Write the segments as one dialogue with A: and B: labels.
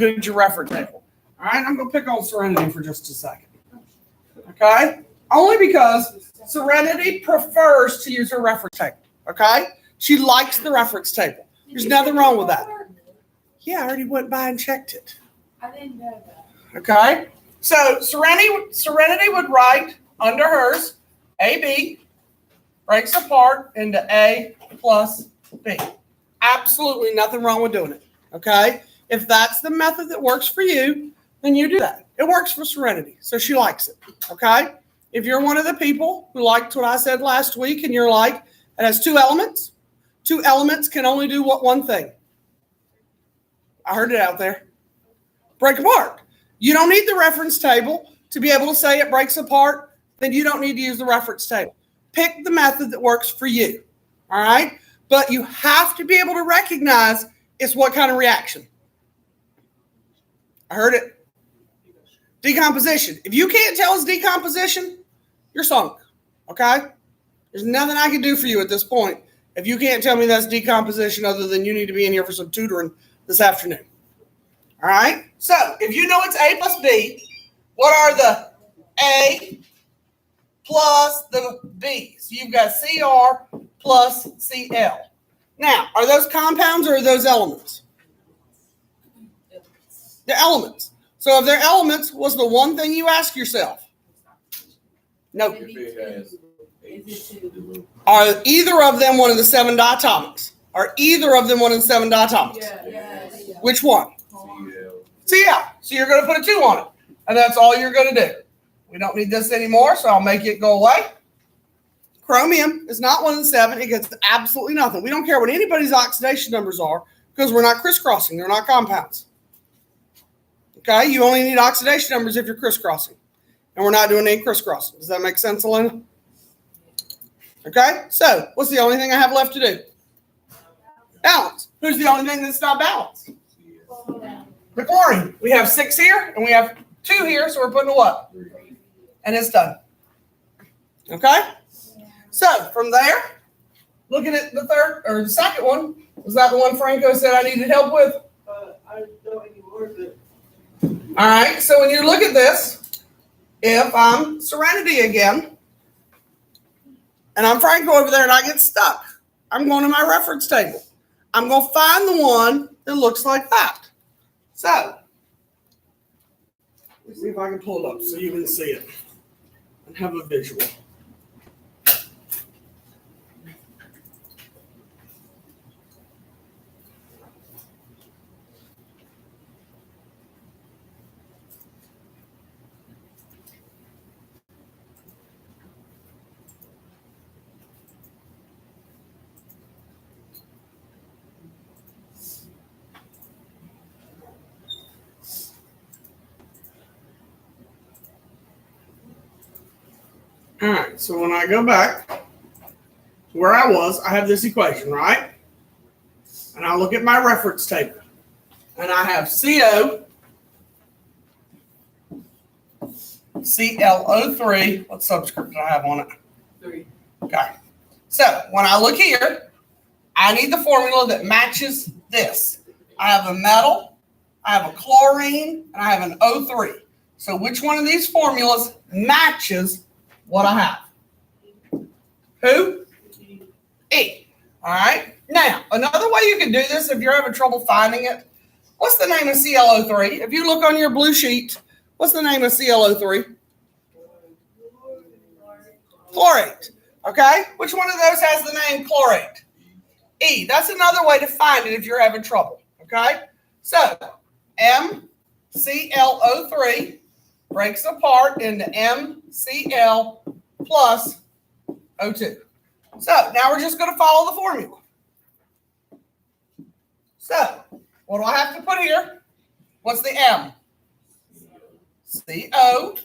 A: include your reference table. All right, I'm going to pick on Serenity for just a second. Okay? Only because Serenity prefers to use her reference table. Okay? She likes the reference table. There's nothing wrong with that. Yeah, I already went by and checked it.
B: I didn't know that.
A: Okay? So Serenity would write under hers, AB breaks apart into A plus B. Absolutely nothing wrong with doing it. Okay? If that's the method that works for you, then you do that. It works for Serenity, so she likes it. Okay? If you're one of the people who liked what I said last week and you're like, it has two elements can only do what one thing? I heard it out there. Break apart. You don't need the reference table to be able to say it breaks apart, then you don't need to use the reference table. Pick the method that works for you. All right? But you have to be able to recognize it's what kind of reaction. I heard it. Decomposition. If you can't tell it's decomposition, you're sunk. Okay? There's nothing I can do for you at this point if you can't tell me that's decomposition other than you need to be in here for some tutoring this afternoon. All right? So, if you know it's A plus B, what are the A plus the B? So, you've got CR plus CL. Now, are those compounds or are those elements? They're elements. So, if they're elements, what's the one thing you ask yourself? No. Are either of them one of the 7 diatomics? Are either of them one of the 7 diatomics?
B: Yes.
A: Which one? CL. So you're going to put a 2 on it. And that's all you're going to do. We don't need this anymore, so I'll make it go away. Chromium is not one of the 7. It gets absolutely nothing. We don't care what anybody's oxidation numbers are because we're not crisscrossing. They're not compounds. Okay? You only need oxidation numbers if you're crisscrossing. And we're not doing any crisscrossing. Does that make sense, Elena? Okay? So, what's the only thing I have left to do? Balance. Who's the only thing that's not balanced? The chlorine. We have 6 here, and we have 2 here, so we're putting a what? And it's done. Okay? So, from there, looking at the third, or the second one, was that the one Franco said I needed help with?
C: I don't anymore, but...
A: All right, so when you look at this, if I'm Serenity again, and I'm Franco over there and I get stuck, I'm going to my reference table. I'm going to find the one that looks like that. So, let's see if I can pull it up so you can see it and have a visual. All right, so when I go back to where I was, I have this equation, right? And I look at my reference table. And I have CO, ClO3. What subscript do I have on it?
C: 3.
A: Okay. So when I look here, I need the formula that matches this. I have a metal, I have a chlorine, and I have an O3. So which one of these formulas matches what I have? Who? E. All right. Now, another way you can do this if you're having trouble finding it, what's the name of ClO3? If you look on your blue sheet, what's the name of ClO3? Chlorate. Okay? Which one of those has the name chlorate? E. That's another way to find it if you're having trouble. Okay? So, MClO3 breaks apart into MCl plus O2. So, now we're just going to follow the formula. So, what do I have to put here? What's the M? CO.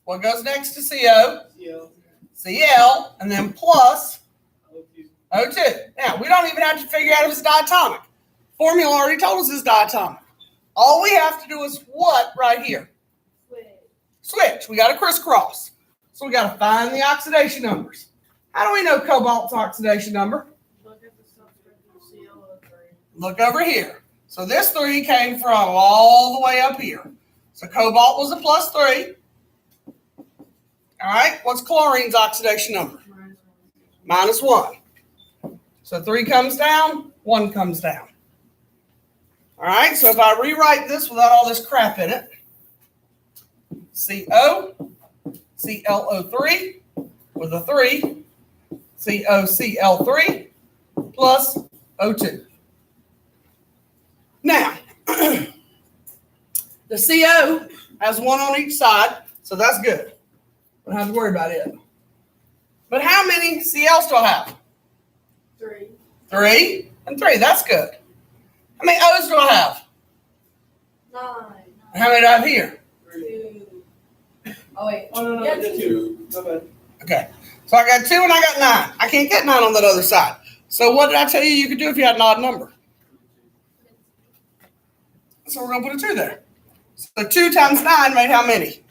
A: What goes next to CO? Cl, and then plus O2. Now, we don't even have to figure out if it's diatomic. Formula already told us it's diatomic. All we have to do is what right here? Switch. We got to crisscross. So we got to find the oxidation numbers. How do we know cobalt's oxidation number?
C: Look at the subscript of ClO3.
A: Look over here. So this 3 came from all the way up here. So cobalt was a +3. All right, what's chlorine's oxidation number? -1. So 3 comes down, 1 comes down. All right, so if I rewrite this without all this crap in it, CO, ClO3 with a 3, COCl3 plus O2. Now, the CO has 1 on each side, so that's good. Don't have to worry about it. But how many Cl's do I have?
B: 3.
A: 3 and 3. That's good. How many O's do I have?
B: 9.
A: And how many do I have here?
B: 2. Oh wait.
C: Oh, no,
B: Yeah,
C: that's 2. My bad.
A: Okay. So I got 2 and I got 9. I can't get 9 on that other side. So what did I tell you could do if you had an odd number? So we're going to put a 2 there. So 2 times 9 made how many?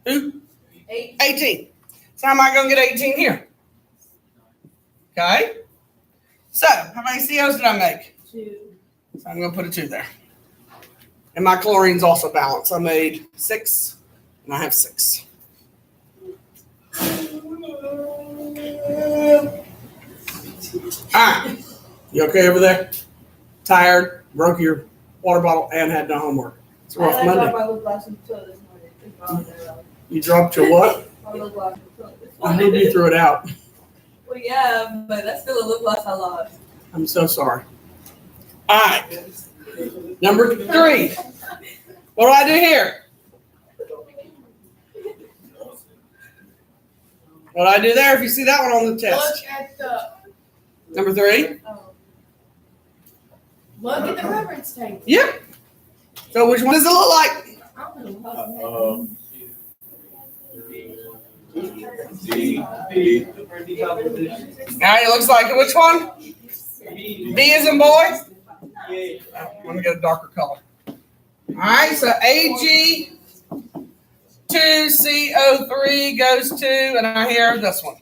A: Who?
B: 8.
A: 18. So how am I going to get 18 here? Okay. So how many COs did I make?
B: 2.
A: So I'm going to put a 2 there. And my chlorine's also balanced. I made 6 and I have 6. All right. You okay over there? Tired, broke your water bottle, and had no homework. It's a rough
B: I
A: Monday.
B: dropped my lip gloss in the toilet this morning. It's gone.
A: You dropped your what?
B: My lip gloss in the toilet this
A: I
B: morning.
A: hope you threw it out.
B: Well, yeah, but that's still a lip gloss I lost.
A: I'm so sorry. All right. Number 3. What do I do here? What do I do there if you see that one on the test?
B: Look at the.
A: Number 3?
B: Oh. Look at the reference table.
A: Yep. So which one does it look like?
B: I don't know.
A: All right, it looks like which one? B as in boy? Let me get a darker color. All right, so Ag2CO3 goes to, and I hear this one.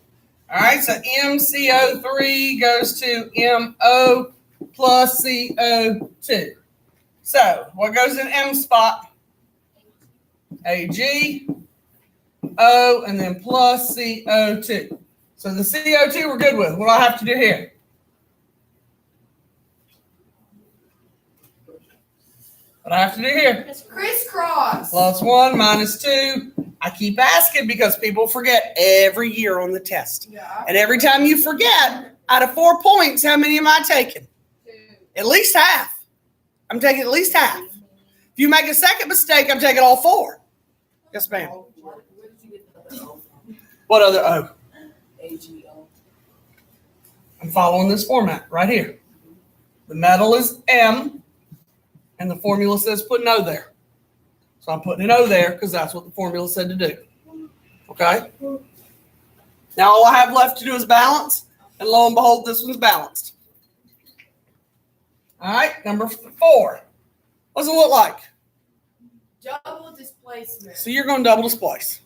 A: All right, so MCO3 goes to MO plus CO2. So what goes in M spot? Ag, O, and then plus CO2. So the CO2 we're good with. What do I have to do here? What do I have to do here?
B: It's crisscross.
A: +1 minus 2. I keep asking because people forget every year on the test.
B: Yeah.
A: And every time you forget, out of 4 points, how many am I taking?
B: 2.
A: At least half. I'm taking at least half. If you make a second mistake, I'm taking all 4. Yes, ma'am. What other O? I'm following this format right here. The metal is M, and the formula says put an O there. So I'm putting an O there because that's what the formula said to do. Okay? Now all I have left to do is balance, and lo and behold, this one's balanced. All right, number 4. What does it look like?
B: Double displacement.
A: So you're going to double displace.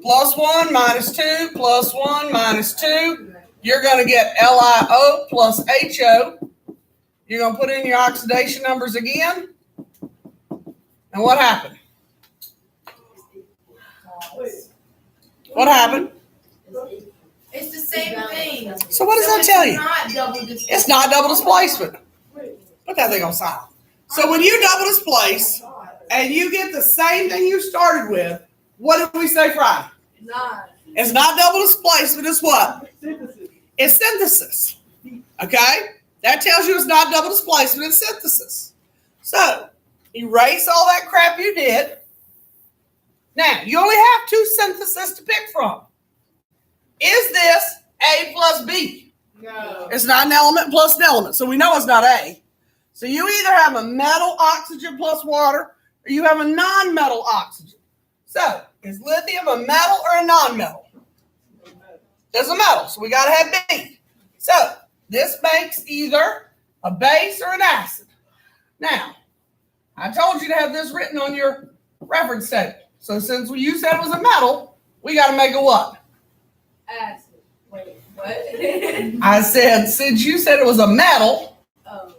A: +1 minus 2 plus 1 minus 2. You're going to get LiO plus HO. You're going to put in your oxidation numbers again. And what happened? What happened?
B: It's the same thing.
A: So what does that tell you?
B: Not double displacement.
A: It's not double displacement. Put that thing on silent. So when you double displace and you get the same thing you started with, what did we say Friday?
B: Not.
A: It's not double displacement, it's what? It's synthesis. Okay? That tells you it's not double displacement, it's synthesis. So, erase all that crap you did. Now, you only have 2 syntheses to pick from. Is this A plus B?
B: No.
A: It's not an element plus an element, so we know it's not A. So you either have a metal oxygen plus water, or you have a non-metal oxygen. So, is lithium a metal or a non-metal? It's a metal, so we got to have B. So, this makes either a base or an acid. Now, I told you to have this written on your reference table. So, since you said it was a metal, we got to make a what?
B: Acid. Wait, what?
A: I said, since you said it was a metal,
B: Oh.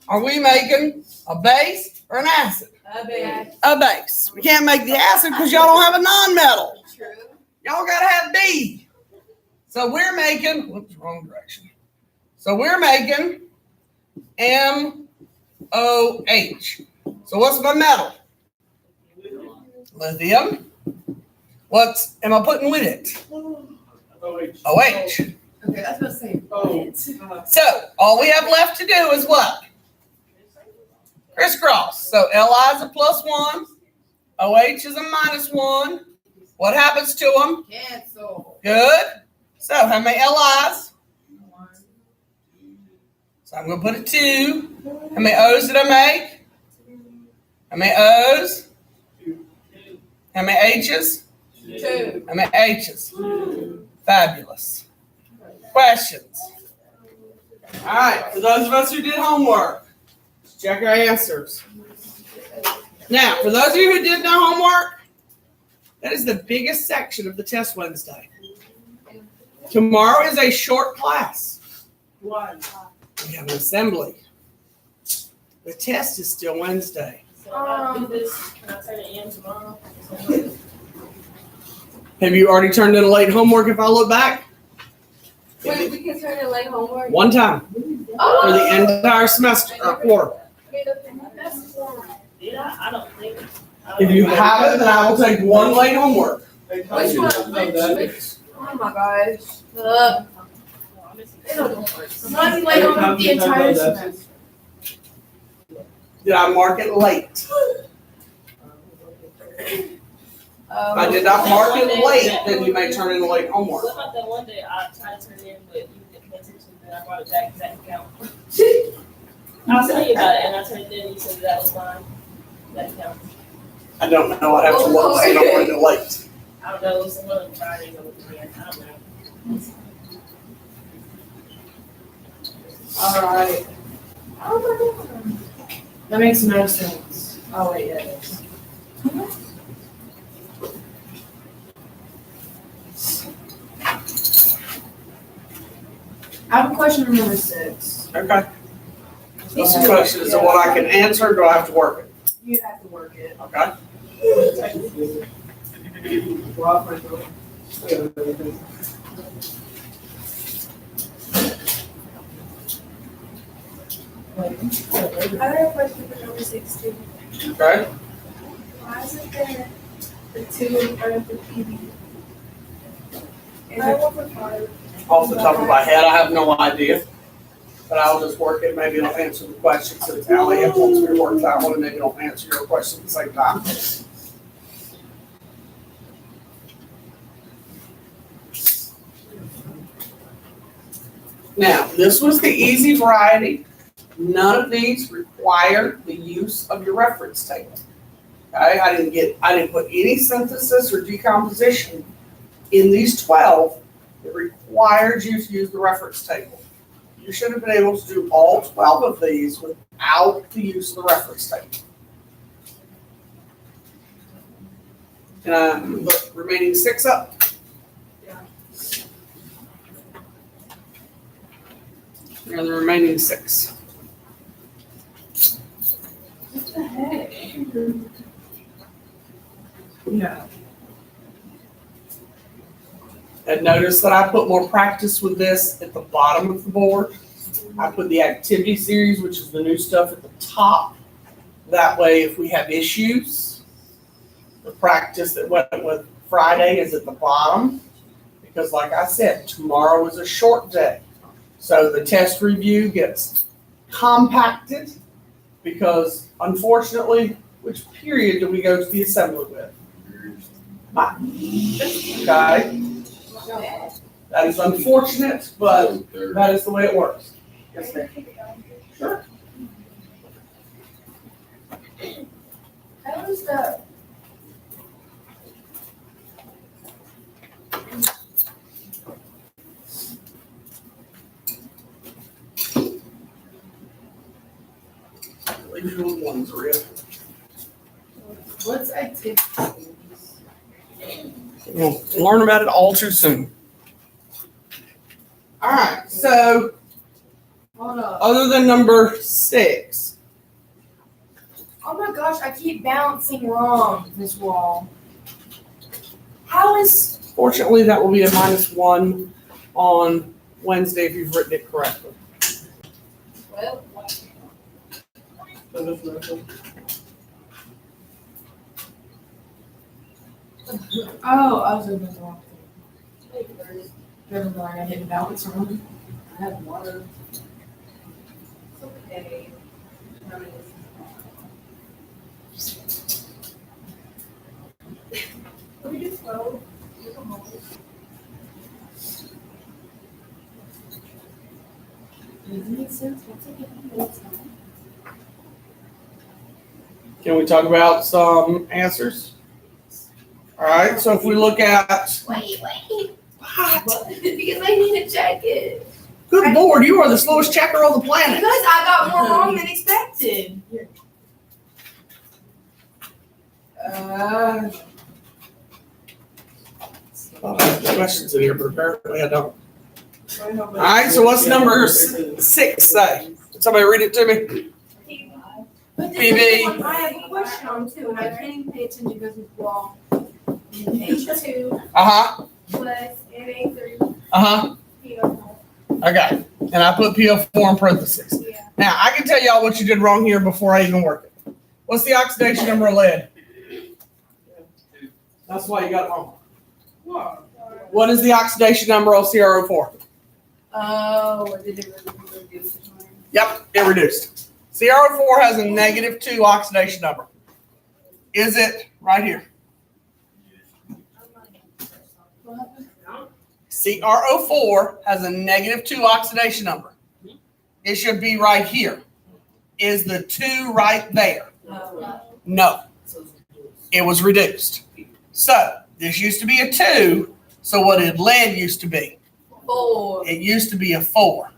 A: Are we making a base or an acid?
B: A big.
A: A base. We can't make the acid because y'all don't have a non-metal.
B: True.
A: Y'all gotta have B. So we're making, whoops, wrong direction. So we're making MOH. So what's my metal? Lithium. What am I putting with it? OH.
B: Okay, that's what I was saying.
C: Oh.
A: So all we have left to do is what? Crisscross. So Li is a +1. OH is a -1. What happens to them?
B: Cancel.
A: Good. So how many Li's? So I'm going to put a 2. How many O's did I make? How many O's? How many H's?
B: 2.
A: How many H's? Fabulous. Questions? All right. For those of us who did homework, let's check our answers. Now, for those of you who did no homework, that is the biggest section of the test Wednesday. Tomorrow is a short class.
C: Why?
A: We have an assembly. The test is still Wednesday.
D: So I do this, can I turn it in tomorrow?
A: Have you already turned in late homework if I look back?
B: Wait, we can turn in late homework?
A: One time for the entire semester or quarter.
D: Did I? I don't think.
A: If you haven't, then I will take one late homework.
B: Which one? Which? Oh my gosh.
D: Mine's late on the entire semester.
A: Did I mark it late? If I did not mark it late, then you may turn in late homework.
D: What about that one day I tried to turn it in, but you didn't pay attention, and I brought it back, that count. I'll tell you about it, and I turned it in, and you said that was fine. That counts.
A: I don't know. I have to look so I don't run it late.
D: I don't know, it was one of the Fridays or weekend, I don't know.
B: All right.
D: That makes no sense. Oh, wait, yeah, it is.
B: I have a question for number 6.
A: Okay. This question is what I can answer, or do I have to work it?
B: You have to work it.
A: Okay.
E: I have a question for number 6 too.
A: Okay.
E: Why isn't there the 2 in front of the PB? And I want for 5.
A: Off the top of my head, I have no idea. But I'll just work it. Maybe it'll answer the question. So it's Allie, and once we work that one, and maybe it'll answer your question at the same time. Now, this was the easy variety. None of these require the use of your reference table. Okay, I didn't put any synthesis or decomposition in these 12 that required you to use the reference table. You should have been able to do all 12 of these without the use of the reference table. Can I look remaining 6 up? And the remaining 6.
B: What the heck?
A: Yeah. And notice that I put more practice with this at the bottom of the board. I put the activity series, which is the new stuff, at the top. That way, if we have issues, the practice that went with Friday is at the bottom. Because like I said, tomorrow is a short day. So the test review gets compacted because unfortunately, which period do we go to the assembly with? Mine. Okay? That is unfortunate, but that is the way it works. Yes, ma'am. Sure.
E: How is that?
A: Leave you with ones, Rhea.
B: What's activity?
A: We'll learn about it all too soon. All right, so
E: Hold up.
A: other than number 6.
E: Oh my gosh, I keep bouncing wrong this wall. How is
A: Fortunately, that will be a -1 on Wednesday if you've written it correctly.
B: Well,
E: I was looking at the wrong thing. Never mind, I didn't balance wrong. I have water.
B: it's okay.
E: Can we do 12? Doesn't make sense. What's it?
A: Can we talk about some answers? All right, so if we look at,
E: Wait.
A: what?
E: Because I need to check it.
A: Good Lord, you are the slowest checker on the
E: Because
A: planet.
E: I got more wrong than expected.
A: Oh, I have questions in here, but apparently I don't. All right, so what's number 6 say? Did somebody read it to me?
E: But this
A: PB.
E: is the one I have a question on too, and I can't even pay attention because it's wrong. Page 2
A: Uh-huh,
E: was NA3
A: uh-huh.
E: PO4.
A: Okay, and I put PO4 in parentheses.
E: Yeah.
A: Now, I can tell y'all what you did wrong here before I even work it. What's the oxidation number of lead? That's why you got it wrong. What is the oxidation number of CrO4?
E: Oh, did it really reduce it?
A: Yep, it reduced. CrO4 has a -2 oxidation number. Is it right here? CrO4 has a -2 oxidation number. It should be right here. Is the 2 right there? No. It was reduced. So this used to be a 2. So what did lead used to be?
B: 4.
A: It used to be a 4.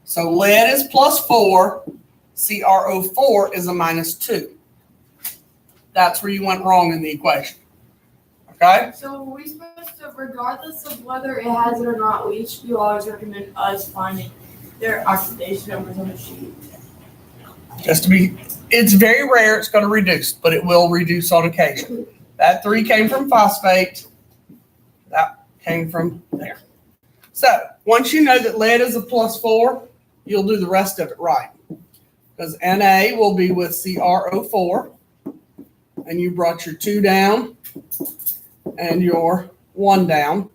A: So lead is +4. CrO4 is a -2. That's where you went wrong in the equation. Okay?
E: So are we supposed to, regardless of whether it has it or not, you always recommend us finding their oxidation numbers on the sheet.
A: Just to be, it's very rare it's going to reduce, but it will reduce on occasion. That 3 came from phosphate. That came from there. So once you know that lead is a +4, you'll do the rest of it right. Because Na will be with CrO4, and you brought your 2 down and your 1 down.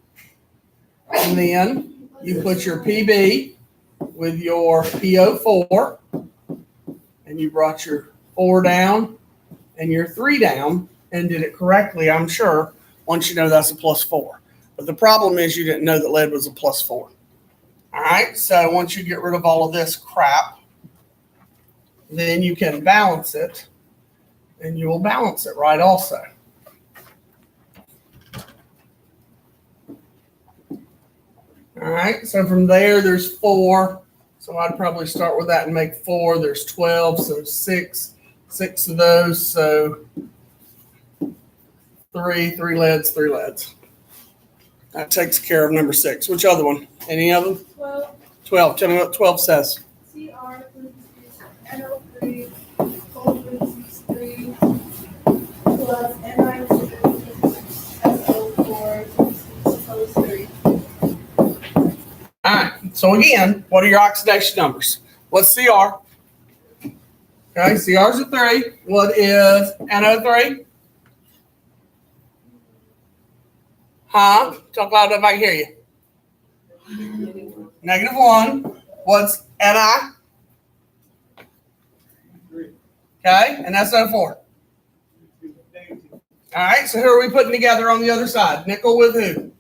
A: And then you put your Pb with your PO4, and you brought your 4 down and your 3 down and did it correctly, I'm sure, once you know that's a +4. But the problem is you didn't know that lead was a +4. All right, so once you get rid of all of this crap, then you can balance it, and you will balance it right also. All right, so from there, there's 4. So I'd probably start with that and make 4. There's 12, so 6 of those. So 3 leads, 3 leads. That takes care of number 6. Which other one? Any of them? 12. Tell me what 12 says.
E: CR NO3 3 plus NiCO4 3.
A: All right. So again, what are your oxidation numbers? What's CR? Okay, CR's a 3. What is NO3? Huh? Talk loud enough I can hear you. -1. What's Ni? Okay, and SO4. All right, so who are we putting together on the other side? Nickel with who?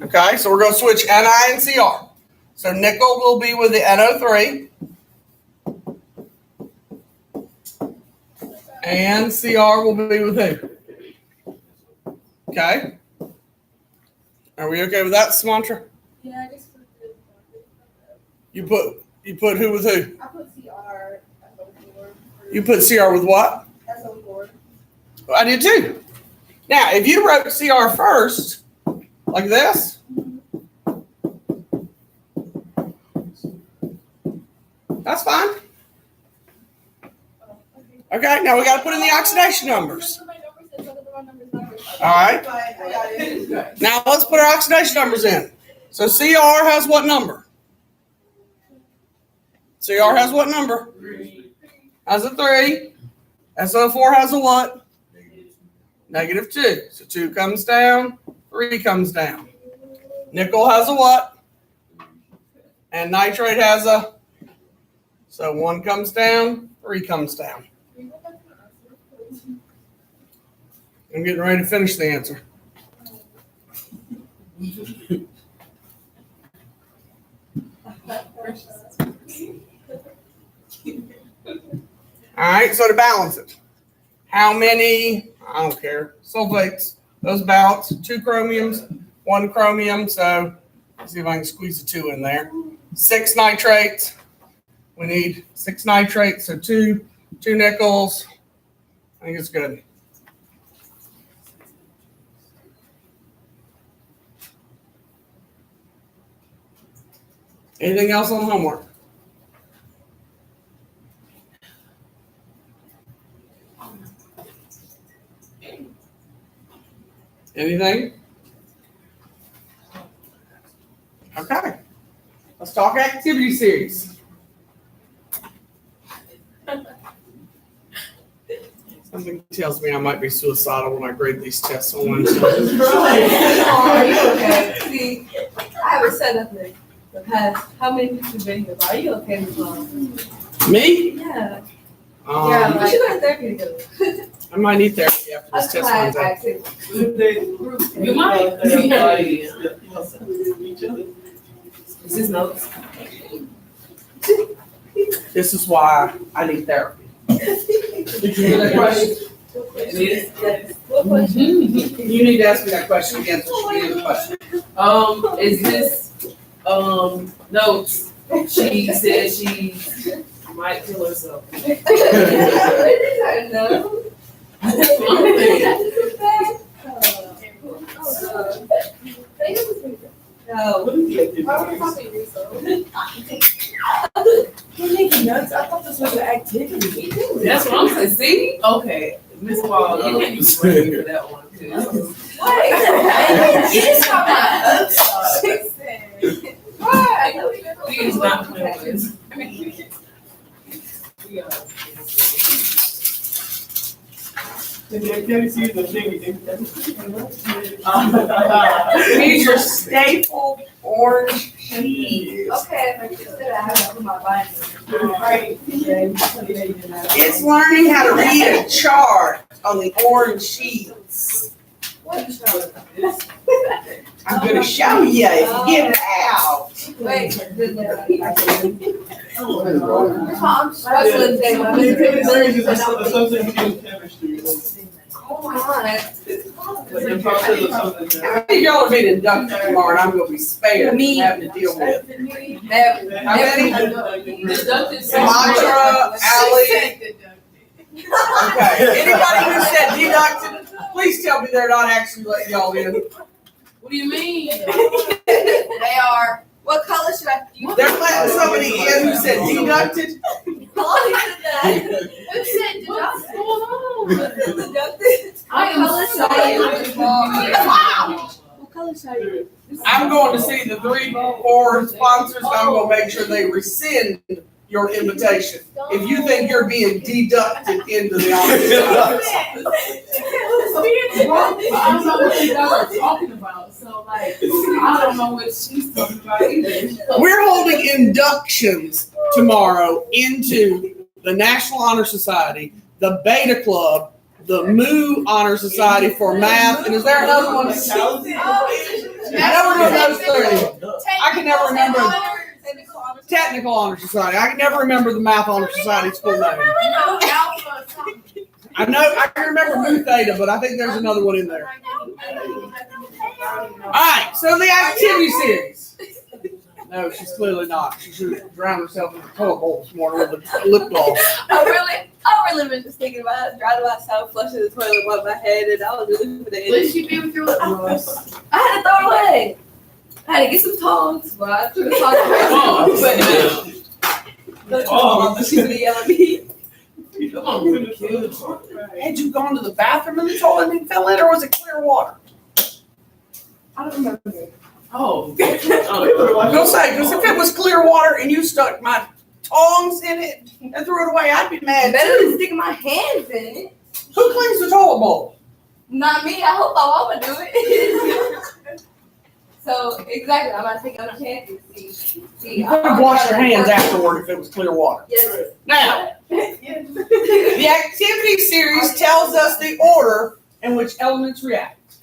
A: Okay, so we're going to switch Ni and Cr. So nickel will be with the NO3. And Cr will be with who? Okay. Are we okay with that, Samantra?
E: Yeah, I just put the.
A: You put who with who?
E: I put CR SO4.
A: You put Cr with what?
E: SO4.
A: I did too. Now, if you wrote Cr first, like this, That's fine. Okay, now we got to put in the oxidation numbers. All right. Now let's put our oxidation numbers in. So CR has what number? CR has what number? Has a 3. SO4 has a what? -2. So 2 comes down, 3 comes down. Nickel has a what? And nitrate has a, so 1 comes down, 3 comes down. I'm getting ready to finish the answer. All right, so to balance it, how many, I don't care, sulfates, those balance, 2 chromiums, 1 chromium, so let's see if I can squeeze a 2 in there. 6 nitrates, we need 6 nitrates, so 2 nickels, I think it's good. Anything else on homework? Anything? Okay. Let's talk activity series. Something tells me I might be suicidal when I grade these tests on Wednesday.
B: Are you okay? See, I haven't said nothing. The past, how many weeks you've been here? Are you okay with mom?
A: Me?
B: Yeah.
A: Um,
B: We should go to therapy together.
A: I might need therapy after this test
B: That's
A: Wednesday.
B: actually.
C: You
D: might.
C: Each other.
B: This is notes.
A: This is why I need therapy. Did you hear that question?
B: Yes. What question?
A: You need to ask me that question again, so she the question.
F: Is this, notes? She said she might kill herself.
B: I know. No.
C: What is the activity
E: Why were you
C: series?
E: talking You're making nuts. I thought this was an activity.
F: That's what I'm saying, see? Okay, Miss Wall, you can't even blame me for that one, too.
E: You just talk about us.
F: She is not playing with
C: The activity series, the thing we did.
A: Here's your staple orange cheese.
B: Okay, if I just said I have to put my binder.
E: Right.
A: It's learning how to read a chart on the orange sheets. I'm gonna show you if you get it out.
B: Wait.
C: The activity series is a subject we do in chemistry.
B: Oh my God.
C: It's a process of something.
A: How many of y'all are being inducted tomorrow and I'm gonna be spared from having to deal with? How many?
F: Deducted
A: Sumatra, Allie. Okay, anybody who said deducted, please tell me they're not actually letting y'all in.
F: What do you mean?
B: They are. What color should I use?
A: They're letting somebody in who said deducted.
B: Who said deducted? Deducted?
F: I am
B: What color should I use?
A: Wow.
B: What color should I use?
A: I'm going to see the 3 or 4 sponsors and I'm gonna make sure they rescind your invitation. If you think you're being deducted into the office.
F: I don't know what you guys are talking about, so like, I don't know what she's talking about either.
A: We're holding inductions tomorrow into the National Honor Society, the Beta Club, the Mu Honor Society for math, and is there another one? I never know those 3. I can never remember. Technical Honor Society. I can never remember the Math Honor Society's full name. I know, I can remember Mu Theta, but I think there's another one in there. All right, so the activity series. No, she's clearly not. She should have drowned herself in the toilet bowl this morning with a lip gloss.
B: I really been just thinking about it. Driving outside, flushing the toilet above my head, and I was really for the
E: What did you do with your lip gloss?
B: I had to throw it away. I had to get some tongs, but I took a tong.
F: Oh, but
C: Oh.
B: She's gonna yell at me.
A: Had you gone to the bathroom and the toilet and fell in, or was it clear water?
B: I don't remember.
C: Oh.
A: I'm gonna say, because if it was clear water and you stuck my tongs in it and threw it away, I'd be mad
B: Better
A: too.
B: than sticking my hands in it.
A: Who cleans the toilet bowl?
B: Not me. I hope my mama do it. So exactly, I'm not taking other chances. See,
A: You could have washed your hands afterward if it was clear water.
B: Yes.
A: Now,
B: Yes.
A: the activity series tells us the order in which elements react.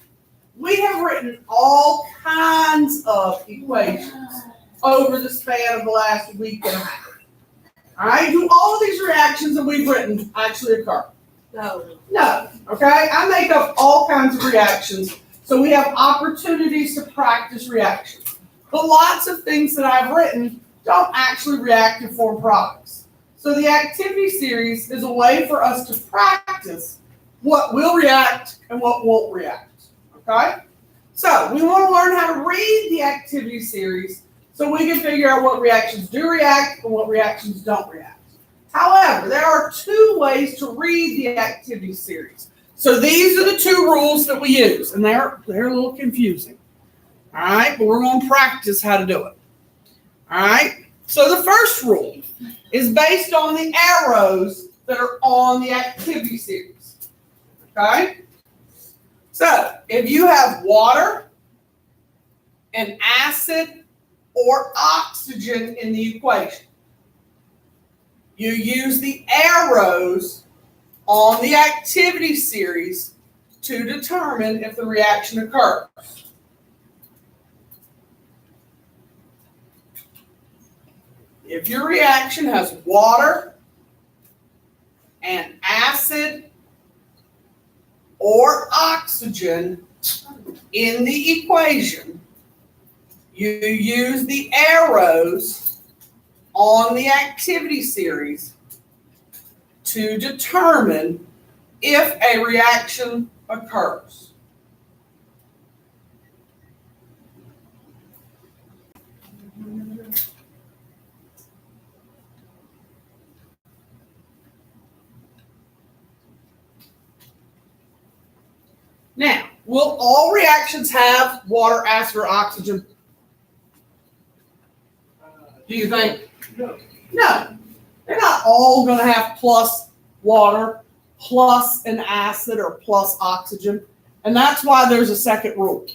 A: We have written all kinds of equations over the span of the last week and a half. All right, do all of these reactions that we've written actually occur?
B: No.
A: No, okay? I make up all kinds of reactions, so we have opportunities to practice reactions. But lots of things that I've written don't actually react to form products. So the activity series is a way for us to practice what will react and what won't react, okay? So we want to learn how to read the activity series so we can figure out what reactions do react and what reactions don't react. However, there are two ways to read the activity series. So these are the two rules that we use, and they're a little confusing. All right, but we're going to practice how to do it. All right, so the first rule is based on the arrows that are on the activity series. Okay? So if you have water, an acid, or oxygen in the equation, you use the arrows on the activity series to determine if the reaction occurs. If your reaction has water and acid or oxygen in the equation, you use the arrows on the activity series to determine if a reaction occurs. Now, will all reactions have water, acid, or oxygen? Do you think? No. They're not all going to have plus water, plus an acid, or plus oxygen. And that's why there's a second rule.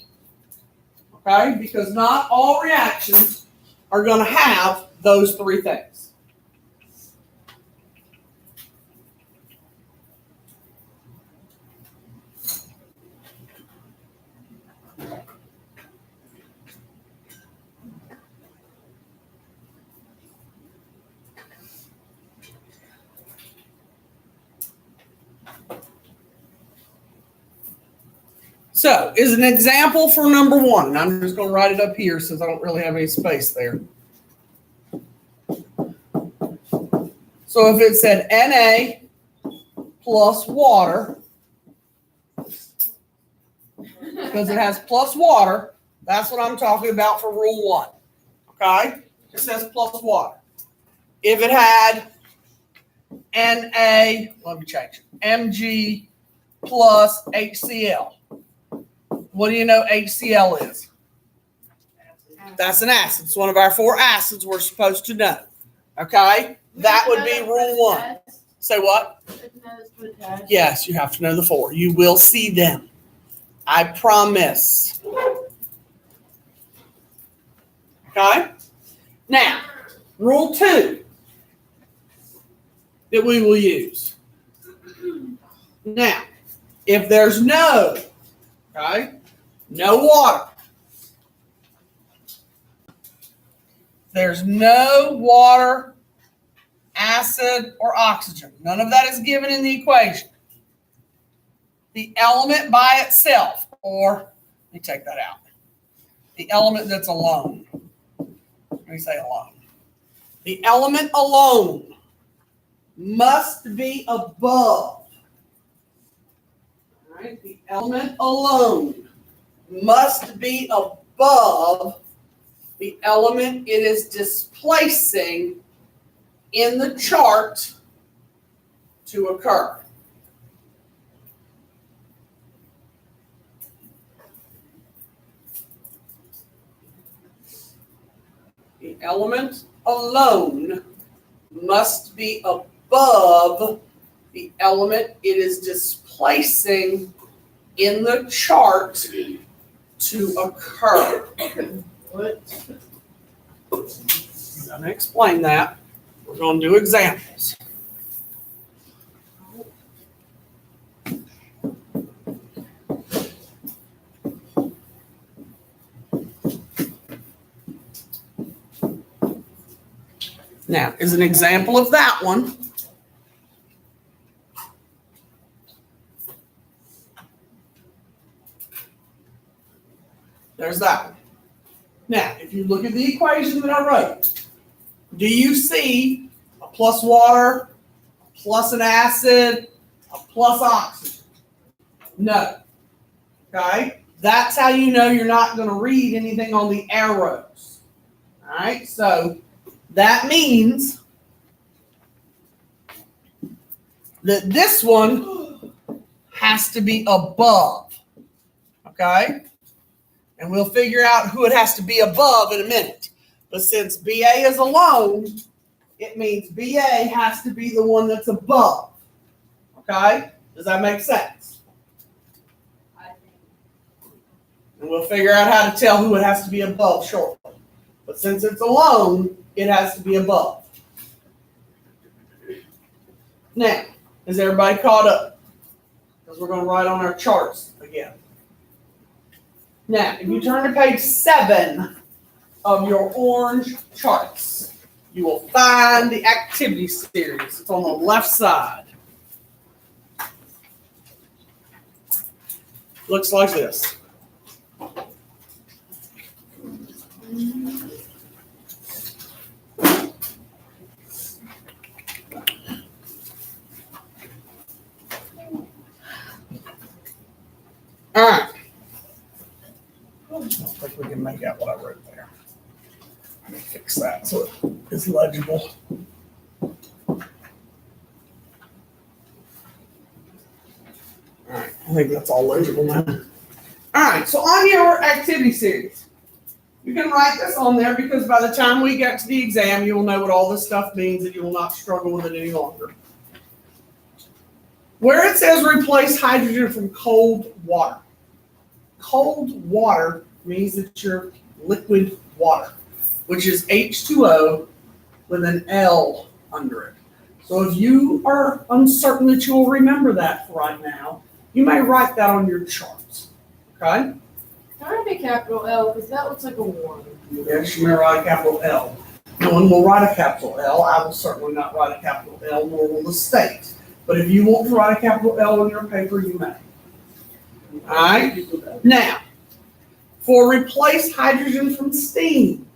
A: Okay? Because not all reactions are going to have those three things. So, is an example for number one, and I'm just going to write it up here since I don't really have any space there. So, if it said Na plus water, because it has plus water, that's what I'm talking about for rule one. Okay? It says plus water. If it had Na, let me change it, Mg plus HCl. What do you know HCl is? That's an acid. It's one of our four acids we're supposed to know. Okay? That would be rule one. Say what? Yes, you have to know the four. You will see them. I promise. Okay? Now, rule two that we will use. Now, if there's no water. There's no water, acid, or oxygen. None of that is given in the equation. The element by itself, or let me take that out. The element that's alone. Let me say alone. The element alone must be above. The element alone must be above the element it is displacing in the chart to occur. The element alone must be above the element it is displacing in the chart to occur.
C: What?
A: I'm going to explain that. We're going to do examples. Now, as an example of that one, there's that one. Now, if you look at the equation that I wrote, do you see a plus water, a plus an acid, a plus oxygen? No. Okay? That's how you know you're not going to read anything on the arrows. All right? So that means that this one has to be above. Okay? And we'll figure out who it has to be above in a minute. But since BA is alone, it means BA has to be the one that's above. Okay? Does that make sense? And we'll figure out how to tell who it has to be above shortly. But since it's alone, it has to be above. Now, is everybody caught up? Because we're going to write on our charts again. Now, if you turn to page 7 of your orange charts, you will find the activity series. It's on the left side. Looks like this. All right. I don't think we can make out what I wrote there. Let me fix that so it's legible. All right, I think that's all legible now. All right, so on your activity series, you can write this on there because by the time we get to the exam, you will know what all this stuff means and you will not struggle with it any longer. Where it says replace hydrogen from cold water. Cold water means that you're liquid water, which is H2O with an L under it. So if you are uncertain that you will remember that for right now, you may write that on your charts. Okay?
E: Can I write a capital L? Because that looks like a 1.
A: Yes, you may write a capital L. No one will write a capital L. I will certainly not write a capital L, nor will the state. But if you want to write a capital L on your paper, you may. All right? Now, for replace hydrogen from steam,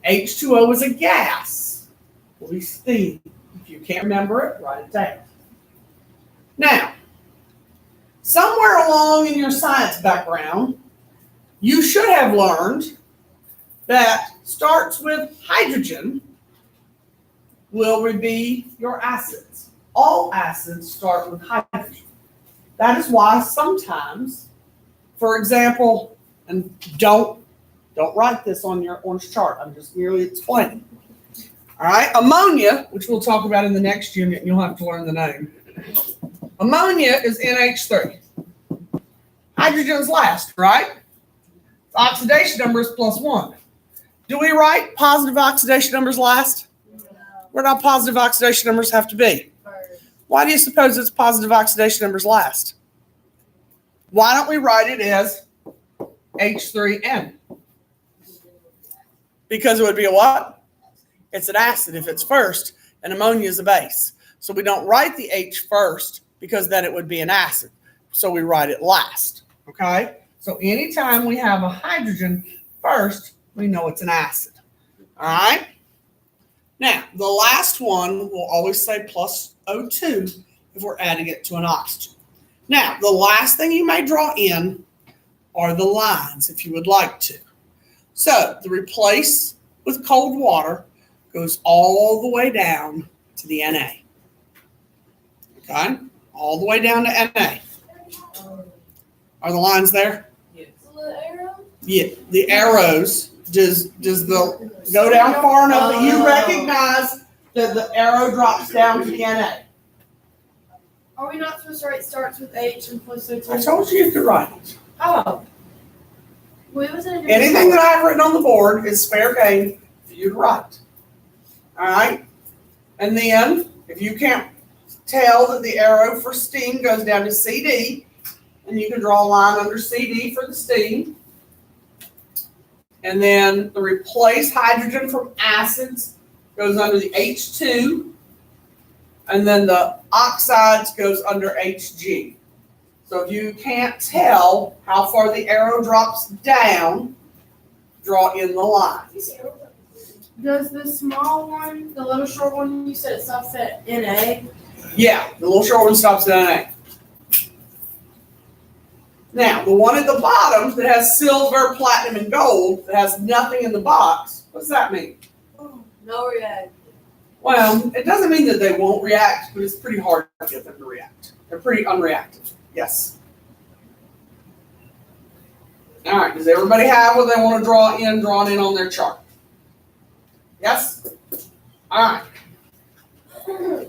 A: H2O is a gas. Will be steam. If you can't remember it, write it down. Now, somewhere along in your science background, you should have learned that starts with hydrogen will be your acids. All acids start with hydrogen. That is why sometimes, for example, and don't write this on your orange chart. I'm just merely explaining. All right, ammonia, which we'll talk about in the next unit, and you'll have to learn the name. Ammonia is NH3. Hydrogen's last, right? The oxidation number is +1. Do we write positive oxidation numbers last? Where do positive oxidation numbers have to be? Why do you suppose it's positive oxidation numbers last? Why don't we write it as H3N? Because it would be a what? It's an acid if it's first, and ammonia is a base. So we don't write the H first because then it would be an acid. So we write it last, okay? So anytime we have a hydrogen first, we know it's an acid, all right? Now, the last one will always say plus O2 if we're adding it to an oxygen. Now, the last thing you may draw in are the lines if you would like to. So, the replace with cold water goes all the way down to the Na. Okay? All the way down to Na. Are the lines there?
F: Yes.
A: Yeah. The arrows, does the go down far enough that you recognize that the arrow drops down to the Na?
E: Are we not supposed to write starts with H and plus O2?
A: I told you to write it.
E: Oh. Wait, was it?
A: Anything that I've written on the board is fair game for you to write. All right? And then, if you can't tell that the arrow for steam goes down to CD, and you can draw a line under CD for the steam. And then the replace hydrogen from acids goes under the H2. And then the oxides goes under Hg. So if you can't tell how far the arrow drops down, draw in the line.
E: Does the small one, the little short one, you said it stops at Na?
A: Yeah, the little short one stops at Na. Now, the one at the bottom that has silver, platinum, and gold, that has nothing in the box, what's that mean?
B: No reaction.
A: Well, it doesn't mean that they won't react, but it's pretty hard to get them to react. They're pretty unreactive. Yes. All right, does everybody have what they want to drawn in on their chart? Yes? All right.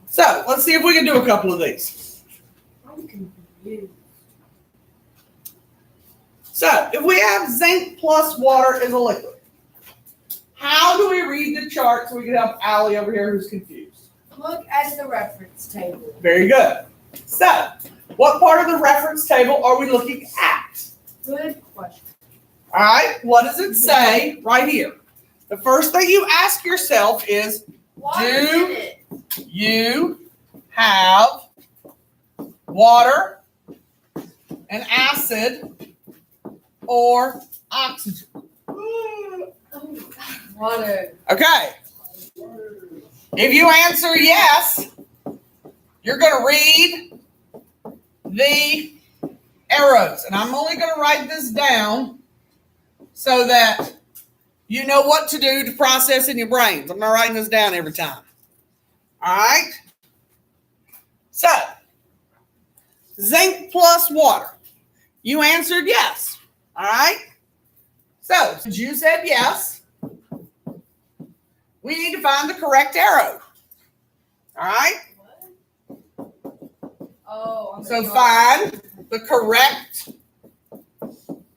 A: So, let's see if we can do a couple of these.
E: I'm confused.
A: So, if we have zinc plus water as a liquid, how do we read the chart so we can help Allie over here who's confused?
E: Look at the reference table.
A: Very good. So, what part of the reference table are we looking at?
E: Good question.
A: All right, what does it say right here? The first thing you ask yourself is,
E: Water's in it.
A: you have water, an acid, or oxygen?
B: Water.
A: Okay. If you answer yes, you're going to read the arrows. And I'm only going to write this down so that you know what to do to process in your brains. I'm not writing this down every time. All right? So, zinc plus water. You answered yes. All right? So, since you said yes, we need to find the correct arrow. All right?
B: Oh.
A: So find the correct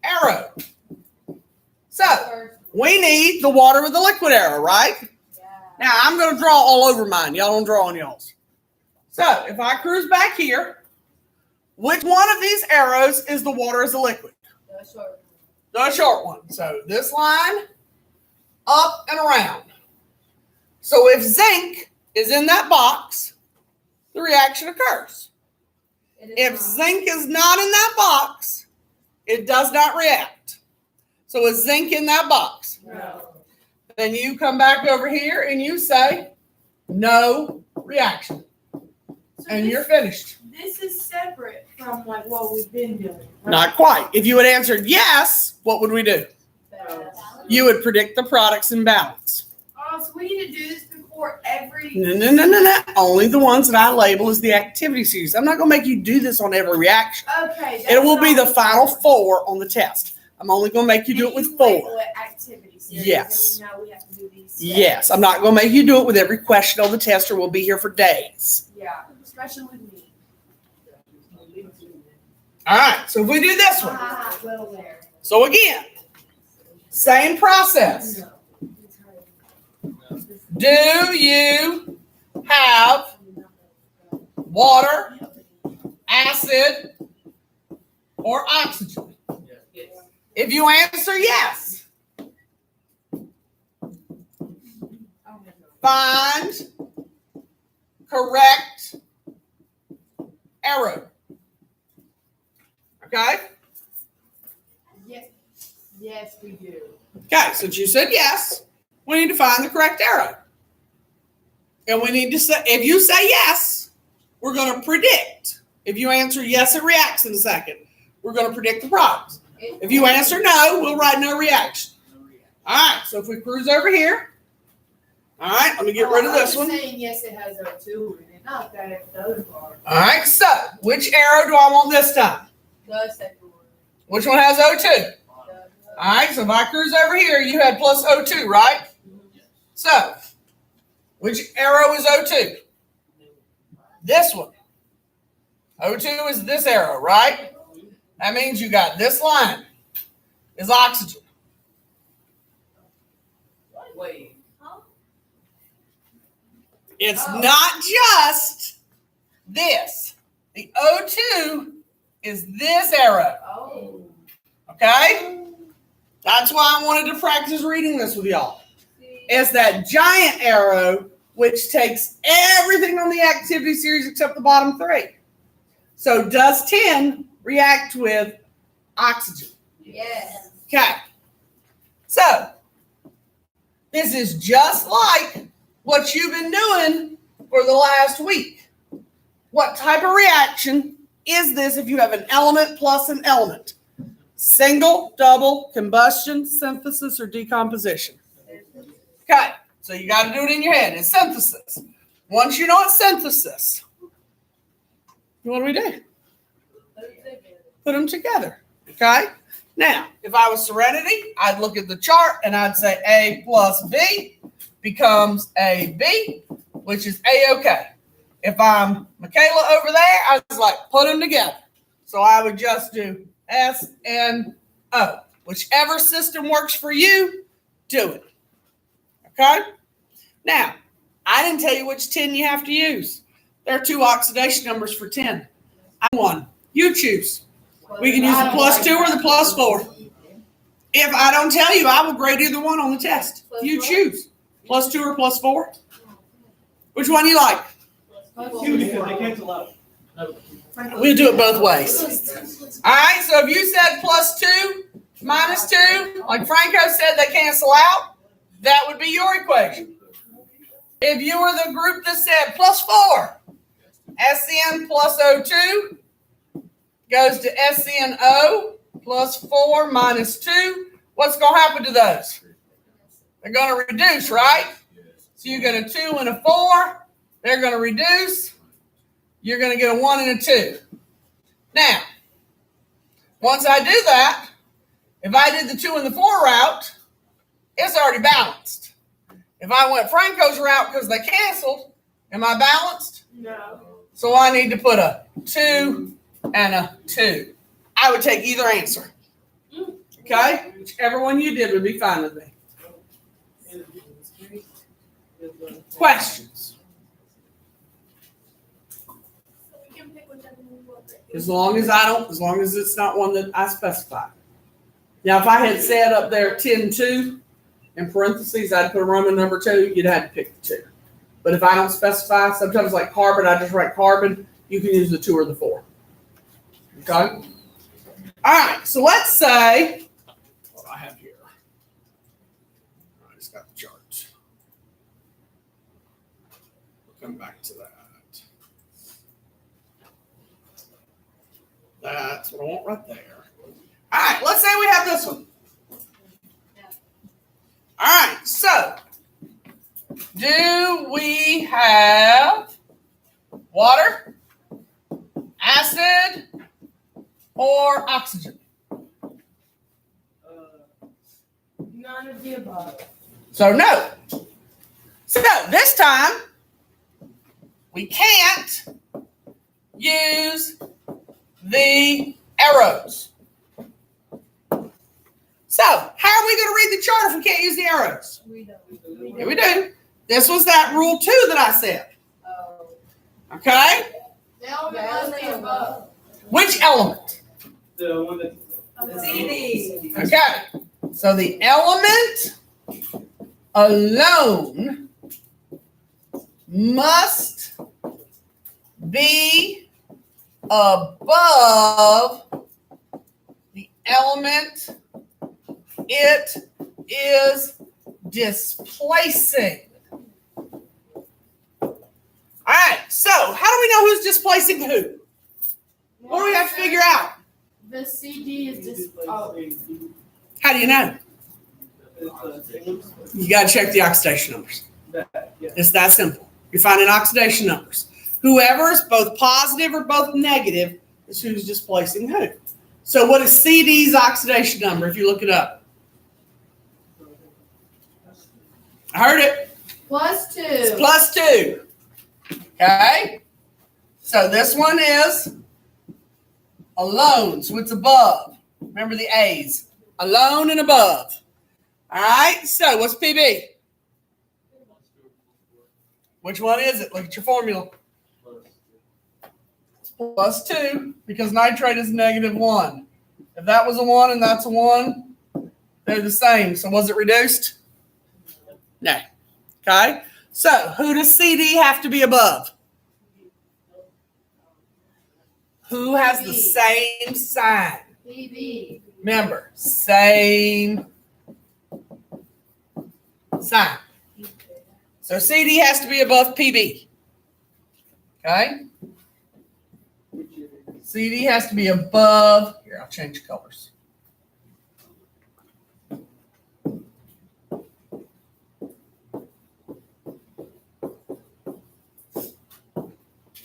A: arrow. So we need the water with the liquid arrow, right?
B: Yeah.
A: Now I'm going to draw all over mine. Y'all don't draw on y'all's. So if I cruise back here, which one of these arrows is the water as a liquid?
B: The short.
A: The short one. So this line, up and around. So if zinc is in that box, the reaction occurs. If zinc is not in that box, it does not react. So is zinc in that box?
B: No.
A: Then you come back over here and you say, no reaction.
E: So
A: And
E: this,
A: you're finished.
E: This is separate from like what we've been doing. right?
A: Not quite. If you had answered yes, what would we do? You would predict the products in balance.
E: Oh, so we need to do this before every.
A: No. Only the ones that I label as the activity series. I'm not going to make you do this on every reaction.
E: Okay.
A: It will be the
E: that's
A: final
E: not-
A: 4 on the test. I'm only going to make you do it with 4.
E: label it activity series,
A: Yes.
E: And we know we have to do these.
A: Yes, I'm not going to make you do it with every question on the test or we'll be here for days.
E: Yeah, especially with me.
A: All right, so if we do this one.
E: Well, there.
A: So again, same process. Do you have water, acid, or oxygen? If you answer yes, find correct arrow. Okay?
E: Yes, we do.
A: Okay, since you said yes, we need to find the correct arrow. And we need to say, if you say yes, we're going to predict. If you answer yes, it reacts in a second. We're going to predict the products. If you answer no, we'll write no reaction. All right, so if we cruise over here, All right, let me get rid of this one.
E: Saying yes, it has O2 in it, not that it does.
A: All right, so which arrow do I want this time?
B: The second one.
A: Which one has O2? All right, so if I cruise over here, you had plus O2, right? So, which arrow is O2? This one. O2 is this arrow, right? That means you got this line is oxygen.
B: Wait.
A: It's not just this. The O2 is this arrow,
B: Oh.
A: okay? That's why I wanted to practice reading this with y'all. It's that giant arrow which takes everything on the activity series except the bottom three. So does 10 react with oxygen?
B: Yes.
A: Okay. So this is just like what you've been doing for the last week. What type of reaction is this if you have an element plus an element? Single, double, combustion, synthesis, or decomposition? Okay, so you got to do it in your head. It's synthesis. Once you know it's synthesis, what do? Put them together. Okay? Now, if I was Serenity, I'd look at the chart and I'd say A plus B becomes AB, which is A-OK. If I'm Michaela over there, I was like, put them together. So I would just do S and O. Whichever system works for you, do it. Okay? Now, I didn't tell you which 10 you have to use. There are 2 oxidation numbers for 10. I'm one. You choose. We can use the plus 2 or the plus 4. If I don't tell you, I will grade either one on the test. You choose. Plus 2 or plus 4. Which one you like?
C: Two, because they cancel out.
A: We'll do it both ways. All right, so if you said plus 2, minus 2, like Franco said they cancel out, that would be your equation. If you were the group that said plus 4, SN plus O2 goes to SNO plus 4 minus 2, what's going to happen to those? They're going to reduce, right? So you get a 2 and a 4. They're going to reduce. You're going to get a 1 and a 2. Now, once I do that, if I did the 2 and the 4 route, it's already balanced. If I went Franco's route because they canceled, am I balanced?
E: No.
A: So I need to put a 2 and a 2. I would take either answer. Okay? Whichever one you did would be fine with me. Questions? As long as it's not one that I specify. Now, if I had said up there 10-2 in parentheses, I'd put a Roman number 2, you'd have to pick the 2. But if I don't specify, sometimes like carbon, I just write carbon, you can use the 2 or the 4. Okay? All right, so let's say what I have here. I just got the chart. We'll come back to that. That's what I want right there. All right, let's say we have this one. All right, so do we have water, acid, or oxygen?
E: None of the above.
A: So no. So this time, we can't use the arrows. So how are we going to read the chart if we can't use the arrows?
B: We don't.
A: Here we do. This was that rule 2 that I said.
B: Oh.
A: Okay?
E: The element must be above.
A: Which element?
C: The one that.
B: CD.
A: Okay. So the element alone must be above the element it is displacing. All right, so how do we know who's displacing who? What do we have to figure out?
E: The CD is just. Oh.
A: How do you know? You got to check the oxidation numbers. It's that simple. You're finding oxidation numbers. Whoever is both positive or both negative is who's displacing who. So what is CD's oxidation number if you look it up? I heard it.
E: +2.
A: It's +2. Okay? So this one is alone, so it's above. Remember the A's. Alone and above. All right? So what's PB? Which one is it? Look at your formula. +2, because nitrate is -1. If that was a 1 and that's a 1, they're the same. So was it reduced? No. Okay? So who does CD have to be above? Who has the same sign?
E: PB.
A: Remember, same sign. So CD has to be above PB. Okay? CD has to be above. Here, I'll change colors.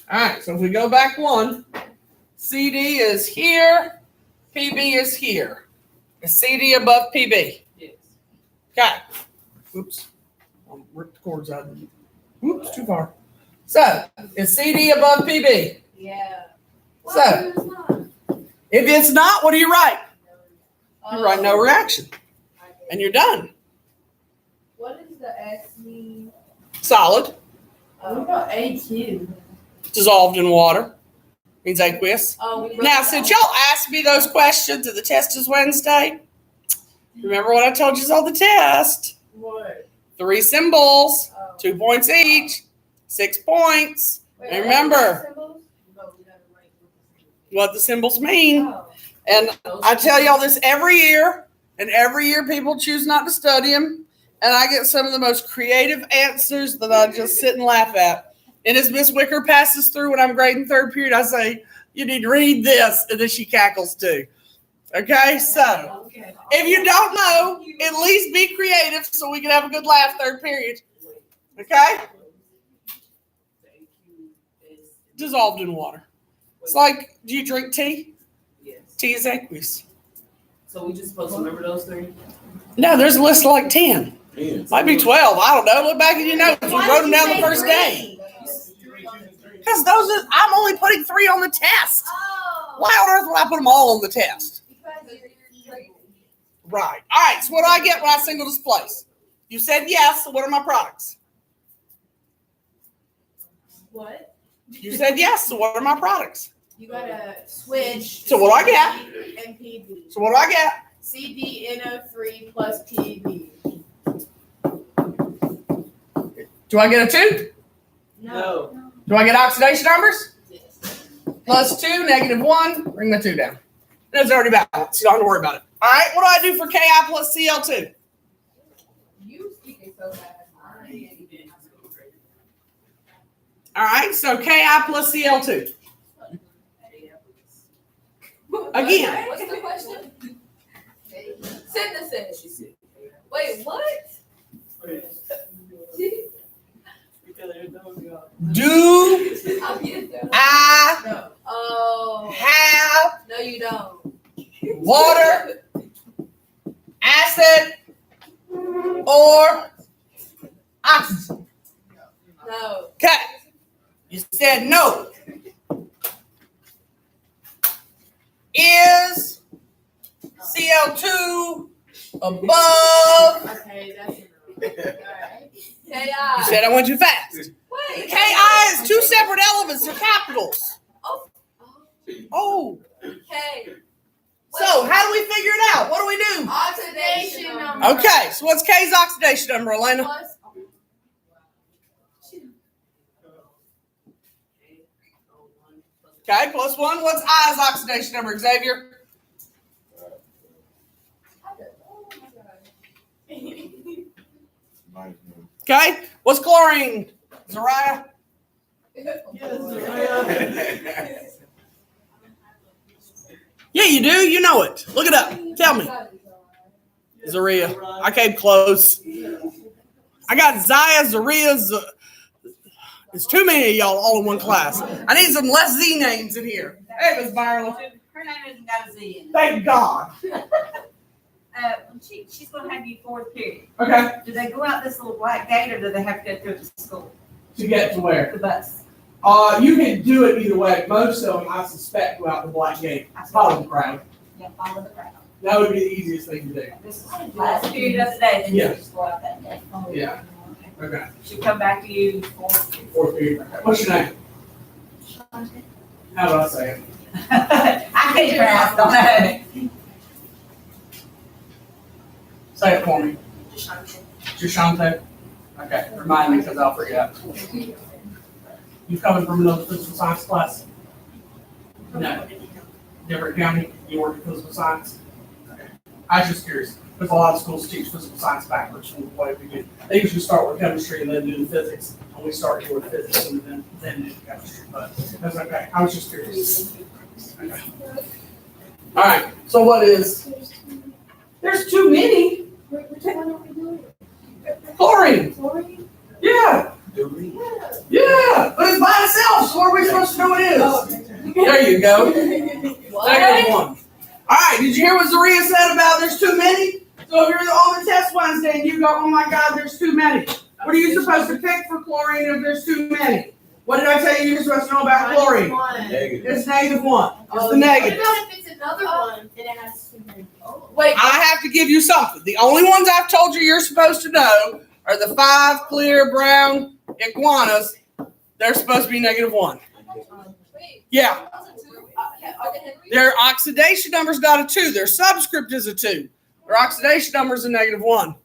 A: All right, so if we go back one, CD is here, PB is here. Is CD above PB?
F: Yes.
A: Okay. Oops. I'll rip the cords out. Oops, too far. So, is CD above PB?
B: Yeah.
A: So, if it's not, what do you write? You write no reaction. And you're done.
B: What does the X mean?
A: Solid.
E: What about AQ?
A: Dissolved in water. Means aqueous.
B: Oh, we
A: Now, since y'all asked me those questions and the test is Wednesday, remember what I told you on the test?
B: What?
A: 3 symbols,
B: Oh.
A: 2 points each, 6 points.
B: Wait,
A: And remember
B: symbols? No, we gotta write
A: what the symbols mean.
B: Oh.
A: And I tell y'all this every year, and every year people choose not to study them. And I get some of the most creative answers that I just sit and laugh at. And as Miss Wicker passes through when I'm grading third period, I say, you need to read this. And then she cackles too. Okay, so
F: Okay.
A: if you don't know, at least be creative so we can have a good laugh third period. Okay? Dissolved in water. It's like, do you drink tea?
F: Yes.
A: Tea is aqueous.
F: So we just supposed to remember those 3?
A: No, there's a list of like 10. Might be 12. I don't know. Look back at your notes. We
E: Why
A: wrote
E: did
A: them
E: you
A: down the
E: say
A: first
E: 3?
A: day. Because I'm only putting 3 on the test.
B: Oh.
A: Why on earth would I put them all on the test?
B: Because you're crazy.
A: Right. All right. So what do I get when I single displace? You said yes. So what are my products?
B: What?
A: You said yes. So what are my products?
E: You gotta switch.
A: So what do I get?
E: CD and PB.
A: So what do I get?
E: CdNO3 plus PB.
A: Do I get a 2?
F: No.
A: Do I get oxidation numbers? +2, -1. Bring the 2 down. And it's already balanced. You don't have to worry about it. All right. What do I do for Ki plus Cl2?
B: You speaking so fast.
A: All right. So Ki plus Cl2. Again.
B: What's the question? Synthesis. Wait, what?
A: Do
B: I'm getting there.
A: I
B: Oh.
A: have
B: No, you don't.
A: water, acid, or oxygen?
B: No.
A: Okay. You said no. Is Cl2 above?
E: Okay, that's enough. Alright.
B: K.I.
A: You said I went too fast.
B: Wait.
A: Ki is 2 separate elements. They're capitals. Oh.
B: K.
A: So how do we figure it out? What do we do?
E: Oxidation number.
A: Okay. So what's K's oxidation number, Elena?
E: Plus
A: Okay, +1. What's I's oxidation number, Xavier? Okay. What's chlorine, Zariah? Yeah, you do. You know it. Look it up. Tell me. Zaria. I came close. I got Zaya, Zaria, there's too many of y'all all in one class. I need some less Z names in here. Hey, Miss Byron.
G: Her name isn't got a Z in it.
A: Thank God.
G: She's gonna have you fourth period.
A: Okay.
G: Do they go out this little black gate or do they have to go through the school,
A: To get to where?
G: the bus?
A: You can do it either way. Most of them, I suspect, go out the black gate. Follow the crowd.
G: Yeah, follow the crowd.
A: That would be the easiest thing to do.
G: This is last period of the day, then you
A: Yeah.
G: just go out that day.
A: Yeah. Okay.
G: She'll come back to you fourth period.
A: Fourth period. Okay. What's your name? How do I say it?
G: I can't pronounce, don't know.
A: Say it for me. Jashante. Okay. Remind me because I'll forget. You coming from another physical science class? No. Different county? You work in physical science? Okay. I was just curious. Because a lot of schools teach physical science backwards from the way we do. They usually start with chemistry and then do the physics. And we start here with physics and then do the chemistry. But that's okay. I was just curious. Okay. All right. So what is? There's too many. Chlorine. Yeah. Yeah. But it's by itself. So what are we supposed to know it is? There you go. Negative one. All right. Did you hear what Zaria said about there's too many? So if you're on the test Wednesday and you go, oh my God, there's too many. What are you supposed to pick for chlorine if there's too many? What did I tell you you're supposed to know about chlorine?
C: Negative.
A: It's -1. It's the negative.
E: What about if it's another one and it has too many?
B: Wait,
A: I have to give you something. The only ones I've told you you're supposed to know are the 5 clear brown iguanas. They're supposed to be -1. Yeah. Their oxidation number's not a 2. Their subscript is a 2. Their oxidation number is a -1.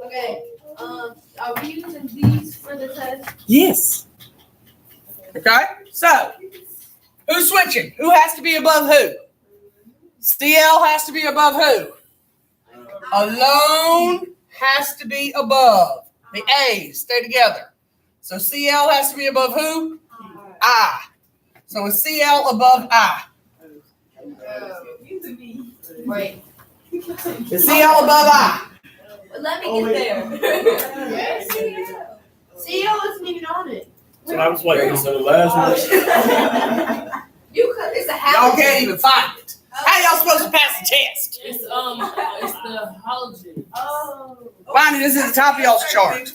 E: Okay. Are we using these for the test?
A: Yes. Okay. So, who's switching? Who has to be above who? CL has to be above who? Alone has to be above. The A's stay together. So CL has to be above who? I. So is CL above I?
E: Wait.
A: Is CL above I?
B: let me get there.
E: CEO isn't even on it.
A: That's what I was waiting on.
C: So the last one.
B: You could, it's a
A: Y'all
B: habit.
A: can't even find it. How y'all supposed to pass the test?
F: It's the halogen.
B: Oh.
A: Find it is at the top of y'all's chart.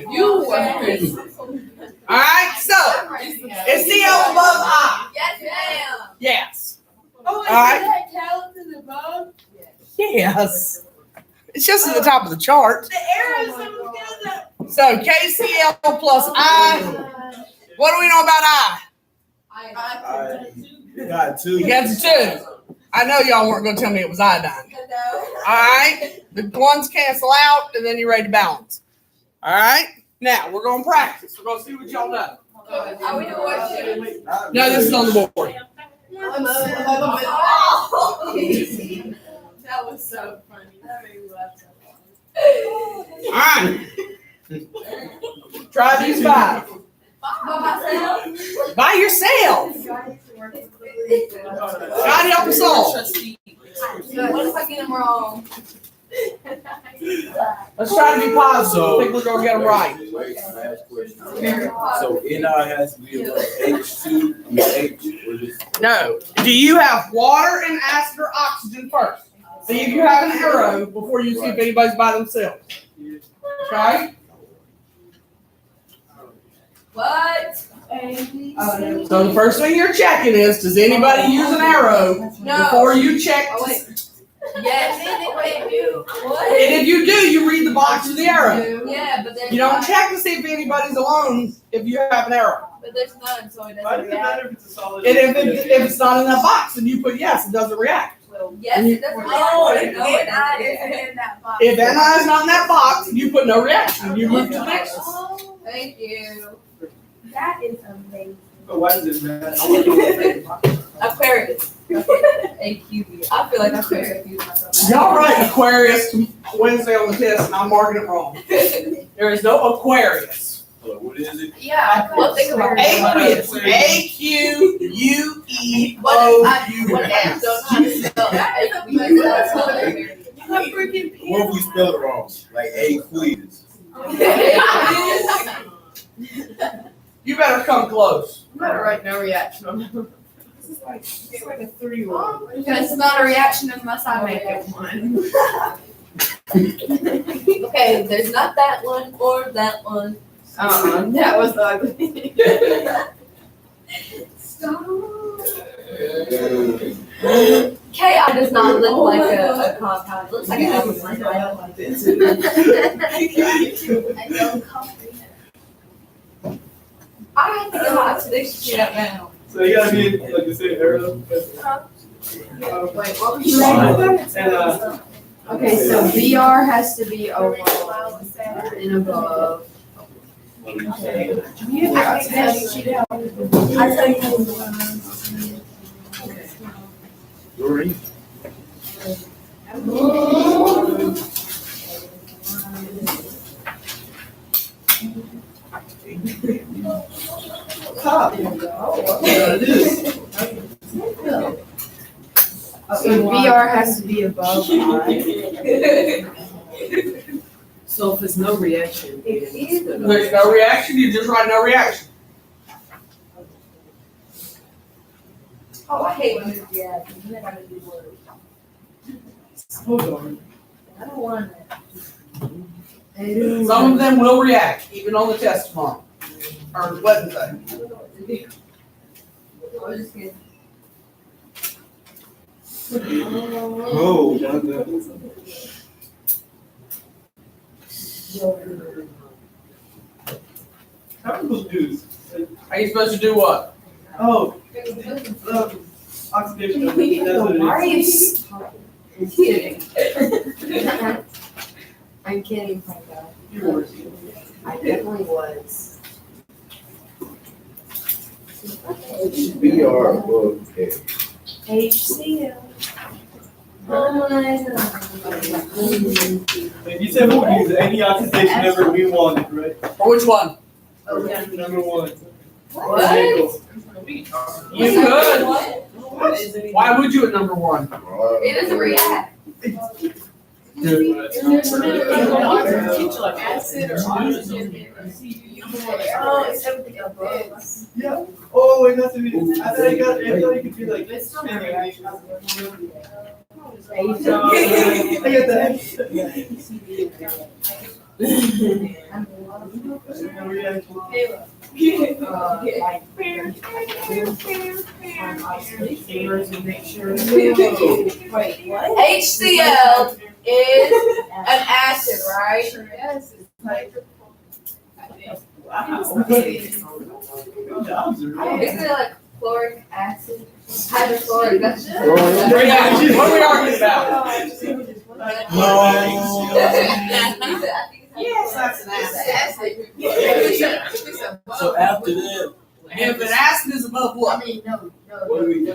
F: You were.
A: All right. So is CL above I?
B: Yes, ma'am.
A: Yes.
E: Oh,
A: All right.
E: that talented above?
A: Yes. It's just at the top of the chart.
E: The arrows together.
A: So KCL plus I. What do we know about I?
C: You got 2.
A: You got the 2. I know y'all weren't going to tell me it was iodine. All right. The ones cancel out, and then you're ready to balance. All right. Now we're going to practice. We're going to see what y'all know.
B: Are we doing what?
A: No, this is on the board.
E: That was so funny.
A: All right. Try these 5 by yourself. God help us all.
B: What if I get them wrong?
A: Let's try to be positive. I think we're going to get them right.
C: Wait, last question. So NI has to be above H2 and H. What is
A: No. Do you have water and acid or oxygen first? See if you have an arrow before you see if anybody's by themselves. Okay?
B: What?
A: So the first thing you're checking is, does anybody use an arrow
B: No.
A: before you check?
B: Oh, wait. Yes. Wait, what?
A: And if you do, you read the box with the arrow.
B: Yeah, but there's
A: You don't
B: none.
A: check to see if anybody's alone if you have an arrow.
B: But there's none, so it
C: Why
B: doesn't
C: does it
B: react.
C: matter if it's a solid?
A: And if it's not in that box, then you put yes, it doesn't react.
B: Yes, it doesn't react.
E: Oh,
B: No, it
E: and
B: doesn't.
E: in that box.
A: If NI is not in that box, you put no reaction. You move to the next one.
E: Oh,
B: Thank you.
E: that is amazing.
C: But why does it matter?
B: Aquarius. AQB. I feel like I'm very confused myself.
A: Y'all write Aquarius Wednesday on the test, and I'm marking it wrong. There is no Aquarius.
C: What is it?
E: Yeah,
B: Well, think about
A: Aqueous.
B: it.
A: AQUEOUS.
B: What if I don't know how to spell that? freaking
H: What if we spell it wrong? Like aqueous.
A: You better come close.
E: I'm gonna write no reaction on it.
C: It's like a 3-year-old.
E: Because it's not a reaction unless I make it one.
B: Okay, there's not that one or that one.
E: That was ugly.
B: KI does not look like a compound. It looks like an elephant. I have to go out to this shit up now.
C: So you gotta be like the same era.
E: Wait, what were you saying?
C: And
E: Okay, so VR has to be over and above.
H: Doreen.
E: So VR has to be above I.
F: So if it's no reaction.
A: There's no reaction, you just write no reaction.
B: Oh, I hate when there's reactions. And then I gotta do words.
C: hold on.
B: I don't want it.
A: Some of them will react, even on the test tomorrow. Or Wednesday.
B: I was just kidding.
H: Oh,
C: How are we supposed to do this?
A: Are you supposed to do what?
C: Oh, oxidation. That's what it is.
E: I'm kidding. I'm kidding, Franco.
C: You were.
E: I definitely was.
H: VR above A.
E: HCl.
C: And you said we would use any oxidation ever we wanted, right?
A: For which one?
C: Number one.
B: What?
A: You could. Why would you at number one?
B: It doesn't react.
F: Acid or oxygen.
B: Oh, it's everything above.
C: Yeah. Oh, it has to be. I thought you could be like.
E: It's still not reaction.
C: I get that.
E: Wait, what?
B: HCl is an acid, right?
E: Yes.
B: Isn't it like chloric acid? Hydrochloric, that's just.
A: What are we arguing about?
B: Yes, that's an acid.
H: So after that,
A: If an acid is above what?
H: what do we do?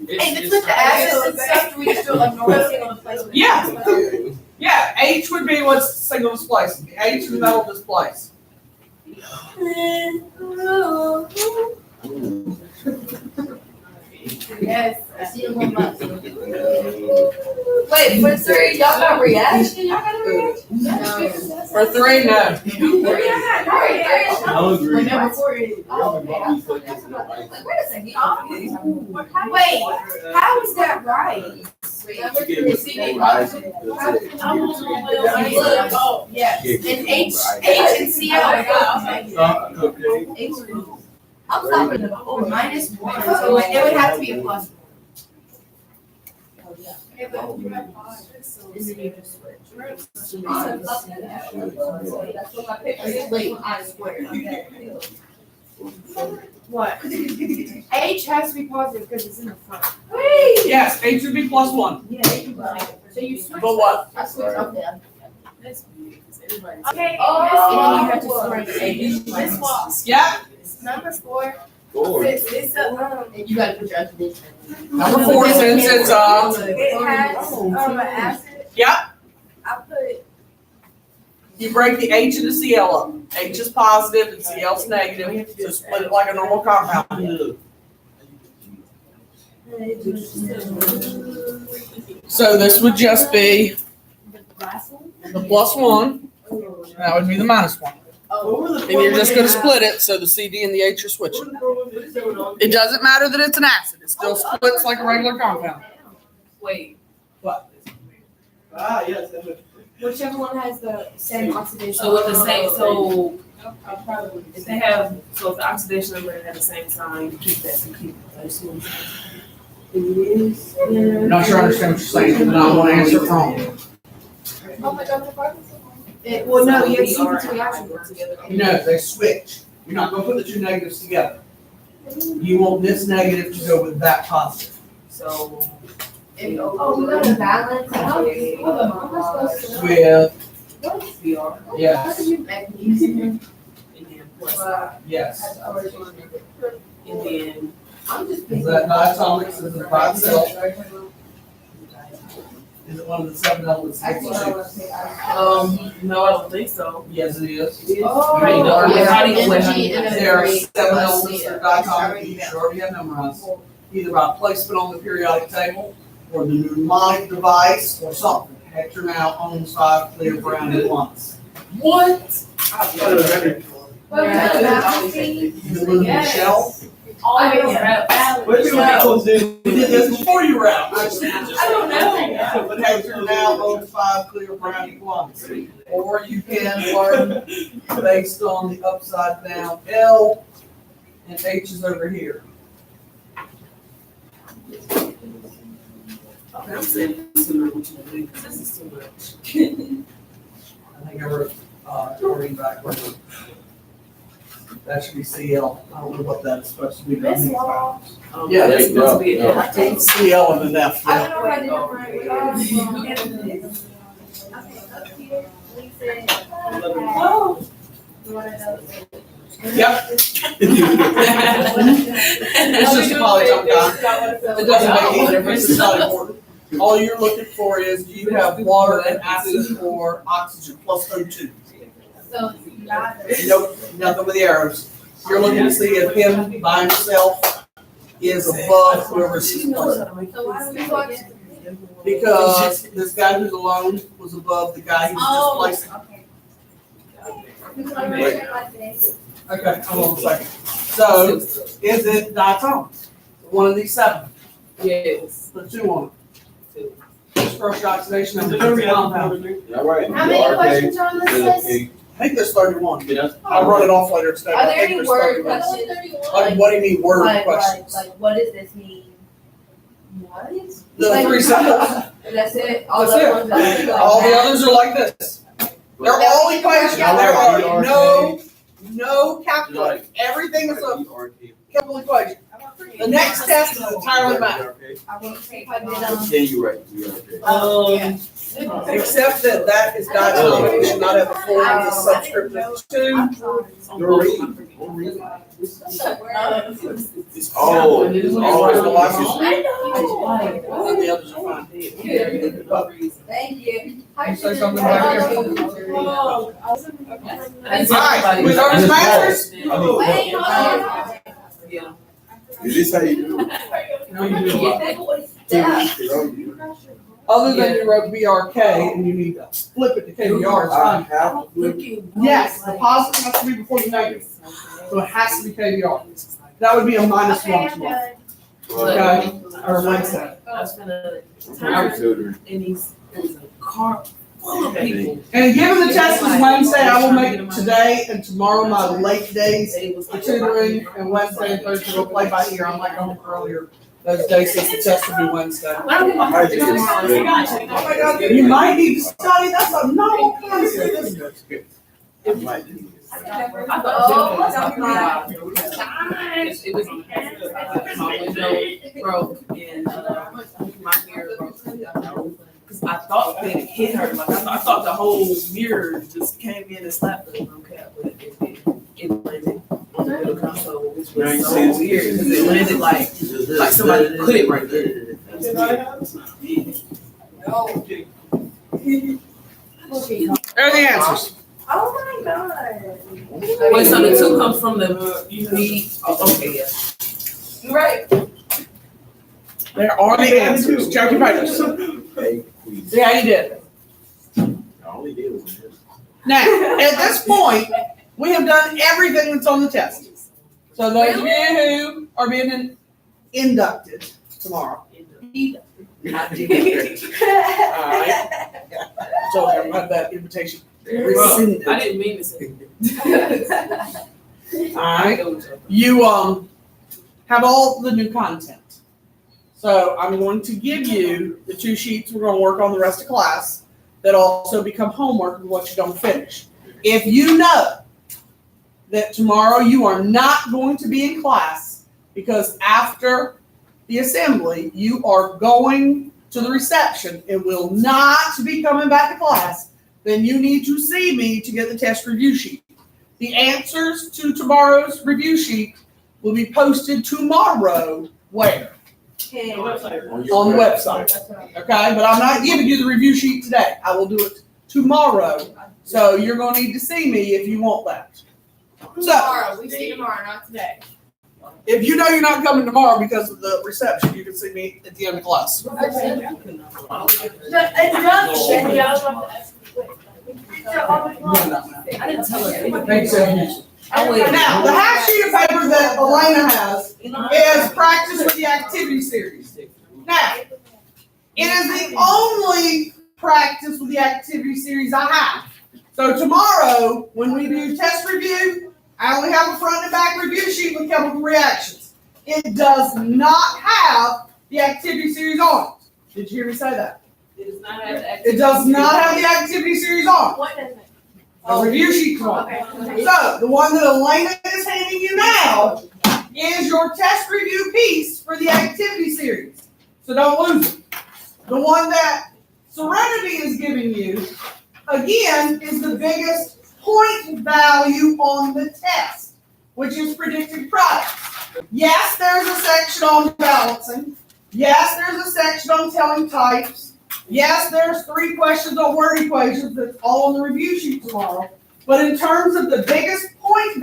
E: Hey, if it's with the acid and stuff, do we just do it like normal single displacement?
A: Yeah. Yeah, H would be what's single displacement. The H is metal displace.
E: Yes.
B: Wait, for 3, y'all got reaction? Y'all got a reaction?
E: No.
A: For 3, no.
H: I'll agree.
E: Wait, number 4 is.
B: Oh, okay. I was like, wait a second.
E: Wait, how is that right?
B: Number
H: Give
B: 3
H: us
B: is
H: more ice.
E: Oh, yes. And H and Cl.
H: Okay.
B: I'm stopping it.
E: Oh, -1, so it would have to be a +1. And then you just switch.
B: That's what my picture is.
E: Wait, I swear. What? H has to be positive because it's in the front.
A: Yes, H would be +1.
E: So you switch.
A: But what?
B: I switched up there.
E: Okay.
B: Oh.
E: And then you have to switch H.
F: This was
A: Yeah.
E: Number 4.
H: Four.
E: You gotta put your oxidation.
A: Number 4 since it's
E: It has an acid.
A: yeah.
E: I put.
A: You break the H and the Cl up. H is positive and Cl is negative. So split it like a normal compound. So this would just be
E: last one?
A: the +1, and that would be the -1. And you're just gonna split it, so the CD and the H are switching. It doesn't matter that it's an acid, it still splits like a regular compound.
F: Wait.
C: Ah, yes.
E: Whichever one has the same oxidation.
F: So with the same, so if they have, so if the oxidation number have the same sign, keep that, keep that.
A: I'm not sure I understand what you're saying, but I want to answer it wrong.
E: Oh my God, well, no, you have to keep the two reactions together.
A: No, they switch. You're not gonna put the two negatives together. You want this negative to go with that positive.
F: So.
E: Oh, we got a balance.
A: With,
F: VR.
A: yes,
F: And then plus,
A: yes.
F: and then.
A: Is that diatomics, is it by itself? Is it one of the 7 elements?
F: No, I don't think so.
A: Yes, it is.
E: Oh,
F: How you know?
E: yeah.
F: How do you-
E: Energy and
A: There are
E: energy.
A: 7 elements that are diatomic, you should already have memorized. Either by placement on the periodic table, or the mnemonic device, or something. Hector now owns 5 clear brown at once.
F: What?
A: The blue shell.
C: What do you want to do?
A: We did this before you were out.
F: I don't know.
A: But Hector now owns 5 clear brown at once. Or you can learn based on the upside down L, and H is over here.
F: I'm saying too much, because this is too much.
A: I think I wrote, recording backwards. That should be CL. I don't know what that is supposed to be.
E: Miss Law.
A: Yeah,
F: That's supposed to be
H: no.
A: It's CL and an F.
E: I
A: Yeah.
E: don't know if I did it right. Okay, up here, we said. Oh.
A: Yep. It's just a polyton guy. It doesn't make any difference. It's not important. All you're looking for is, do you have water and acid or oxygen plus O2?
E: So, neither.
A: Nope, nothing with the arrows. You're looking to see if him by himself is above whoever's his place.
E: So why do we go against?
A: Because this guy who's alone was above the guy who's just placing.
E: Okay. We can already check like this.
A: Okay, hold on a second. So, is it diatomic? One of these 7.
F: Yes.
A: Put 2 on it. This first oxidation of the compound.
H: All right.
E: How many questions are on this list?
A: I think there's 31.
H: Yeah.
A: I'll run it off later today.
B: Are
A: I
B: there
A: think
B: any
A: there's
B: word
A: 31.
B: questions?
A: What do you mean word
B: Like,
A: questions?
B: what does this mean? What?
A: The
B: like-
A: 3 symbols.
B: That's it? All
A: That's
B: the
A: it.
B: ones that are like
A: All the
B: that?
A: others are like this. They're all equations. There are no calculus. Everything is a chemical equation. The next test is entirely math.
B: I want to say if I did,
H: Yeah, you're right.
A: Except that that is diatomic. We should not have a form of the subscript of 2.
H: It's all.
A: It's always the last one.
B: I know.
A: And the others are fine.
B: Thank you.
A: You say something back here?
B: Oh,
A: Alright, with our answers?
B: wait, hold on.
F: Yeah.
H: Is this how you do it?
A: No, you do what?
B: Yeah.
A: Other than you wrote BRK and you need to flip it to KBR, it's
H: I
A: fine.
H: have.
A: Yes, the positive has to be before the negative. So it has to be KBR. That would be a -1 tomorrow. Okay, or Wednesday.
F: I spent a
H: I'm
F: time
H: children.
F: in these, there was a car full of people.
A: And given the test is Wednesday, I will make today and tomorrow my late days
F: It was
A: for tutoring, and Wednesday and Thursday we'll play by ear. I might go home earlier those days since the test will be Wednesday.
H: I did.
A: Oh my God, you might need to study, that's a novel concept, isn't it?
H: I might do this.
F: I thought it was on my window broke and my mirror broke. Cause I thought that it hit her, like I thought the whole mirror just came in and slapped the aluminum cap, but it landed on the middle console, which was so weird, cause it landed like somebody put it right there.
A: There are the answers.
B: Oh my God.
F: Wait, so the 2 comes from the okay, yeah.
B: You're right.
A: There are the answers. Check your papers.
H: Hey, please.
A: See how you did. Now, at this point, we have done everything that's on the test. So those of you who are being inducted tomorrow. Alright. So I had that invitation rescinded.
F: I didn't mean to say.
A: Alright. You have all the new content. So I'm going to give you the 2 sheets we're going to work on the rest of class that also become homework of what you don't finish. If you know that tomorrow you are not going to be in class because after the assembly you are going to the reception and will not be coming back to class, then you need to see me to get the test review sheet. The answers to tomorrow's review sheet will be posted tomorrow where? On the website. Okay, but I'm not giving you the review sheet today. I will do it tomorrow. So you're going to need to see me if you want that.
E: Tomorrow, we see tomorrow, not today.
A: If you know you're not coming tomorrow because of the reception, you can see me at the end of class.
E: It does.
F: I didn't tell her.
A: Thanks, Evan. Now, the half sheet of paper that Elena has is practice with the activity series. Now, it is the only practice with the activity series I have. So tomorrow, when we do test review, I only have a front and back review sheet with chemical reactions. It does not have the activity series on it. Did you hear me say that?
F: It does not have the
A: It does not have the activity series on it.
E: What does it?
A: The review sheet's on.
E: Okay.
A: So, the one that Elena is handing you now is your test review piece for the activity series. So don't lose it. The one that Serenity is giving you, again, is the biggest point value on the test, which is predicted products. Yes, there's a section on balancing. Yes, there's a section on telling types. Yes, there's 3 questions on word equations. That's all on the review sheet tomorrow. But in terms of the biggest point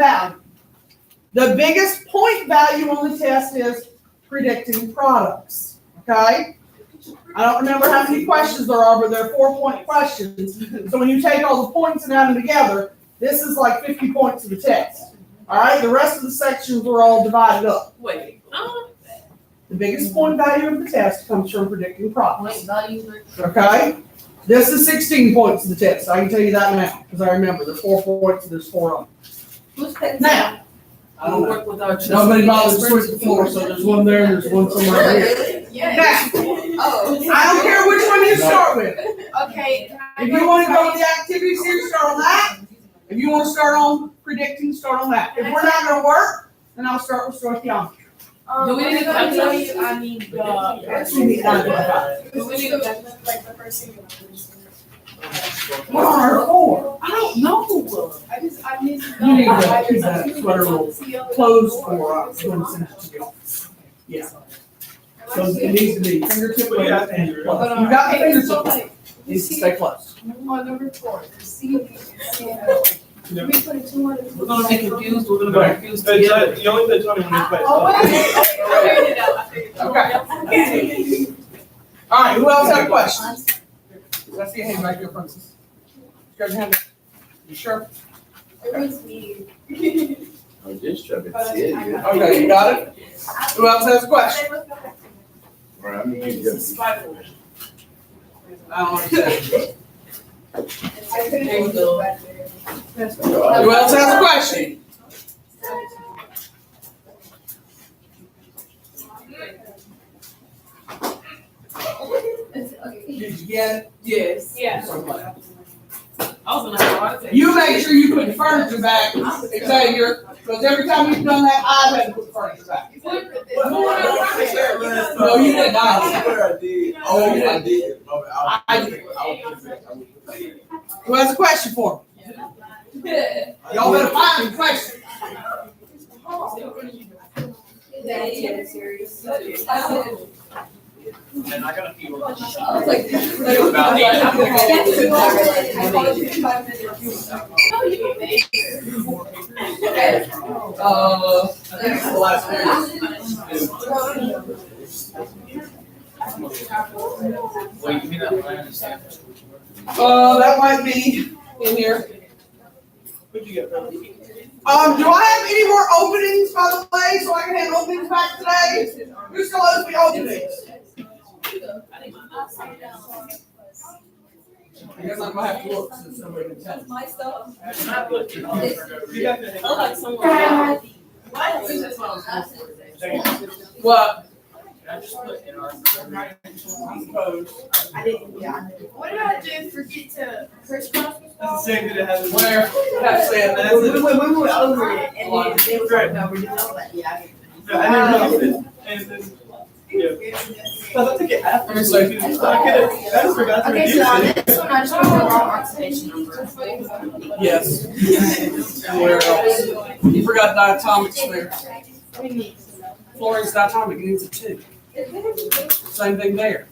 A: value on the test is predicting products. Okay? I don't remember how many questions there are, but they're 4-point questions. So when you take all the points and add them together, this is like 50 points of the test. All right? The rest of the sections are all divided up.
F: Wait.
A: The biggest point value of the test comes from predicting products. Okay? This is 16 points of the test. I can tell you that now because I remember there's 4 points and there's 4 of them. Now, I don't know.
F: Work with our
A: Nobody bothers to sweep the floor, so there's one there and there's one somewhere here. Now,
E: Oh.
A: I don't care which one you start with.
E: Okay.
A: If you want to go with the activity series, start on that. If you want to start on predicting, start on that. If we're not going to work, then I'll start with stoichiometry.
F: Do we need to come
E: tell
F: to
E: you? I need
A: Actually, we need to
F: Do we need to?
D: Like the first thing.
A: We're on our 4.
F: I don't know.
E: I need to
A: You need to keep that sweater roll closed for when it's sent to you. Yeah. So it needs to be fingertip width and close. You got the fingertip width. It needs to stay close.
E: On number 4, the C. We put it 2 on.
F: We're gonna be confused. We're gonna be confused
C: Hey,
F: together.
C: you only put 20 minutes back.
E: Oh, wait.
A: Okay. All right, who else have questions? Let's see your hand back here, Princess. Grab your hand. You sure?
E: It was me.
H: I'm just trying to see it.
A: Okay, you got it? Who else has a question?
H: All right, I'm gonna keep you.
A: I don't understand. Who else has a question? Did you get it?
F: Yes.
D: Yeah.
F: I was gonna have a heart attack.
A: You make sure you put the furniture back, Xavier, because every time you've done that, I've had to put the furniture back. No, you did not.
H: I swear I did. Oh, I did.
A: I did. Who has a question for me? Y'all better find a question.
C: And I got a few.
A: I think it's the last one. That might be in here.
C: What'd you get, bro?
A: Do I have any more openings, by the way, so I can hand openings back today? Who still owes me openings? I guess I'm gonna have to look since somebody can tell.
B: My stuff.
C: You got the.
D: I like someone.
A: What?
C: I just put in our.
E: I didn't, yeah. What did I do? Forget to crisscross?
C: That's the same thing that happened.
A: Where? That's it.
C: That's it.
E: We went over it and then it was like, no, we didn't know that, yeah.
C: No, I didn't know it. And then, yeah. Cause I took it after.
A: Let me
C: so
A: see.
C: I just forgot to
E: Okay,
C: reduce
E: so on
C: it.
E: this one, I just put the wrong oxidation number.
A: Yes. And where else? You forgot diatomics there. Fluorine's diatomic, it needs a 2. Same thing there.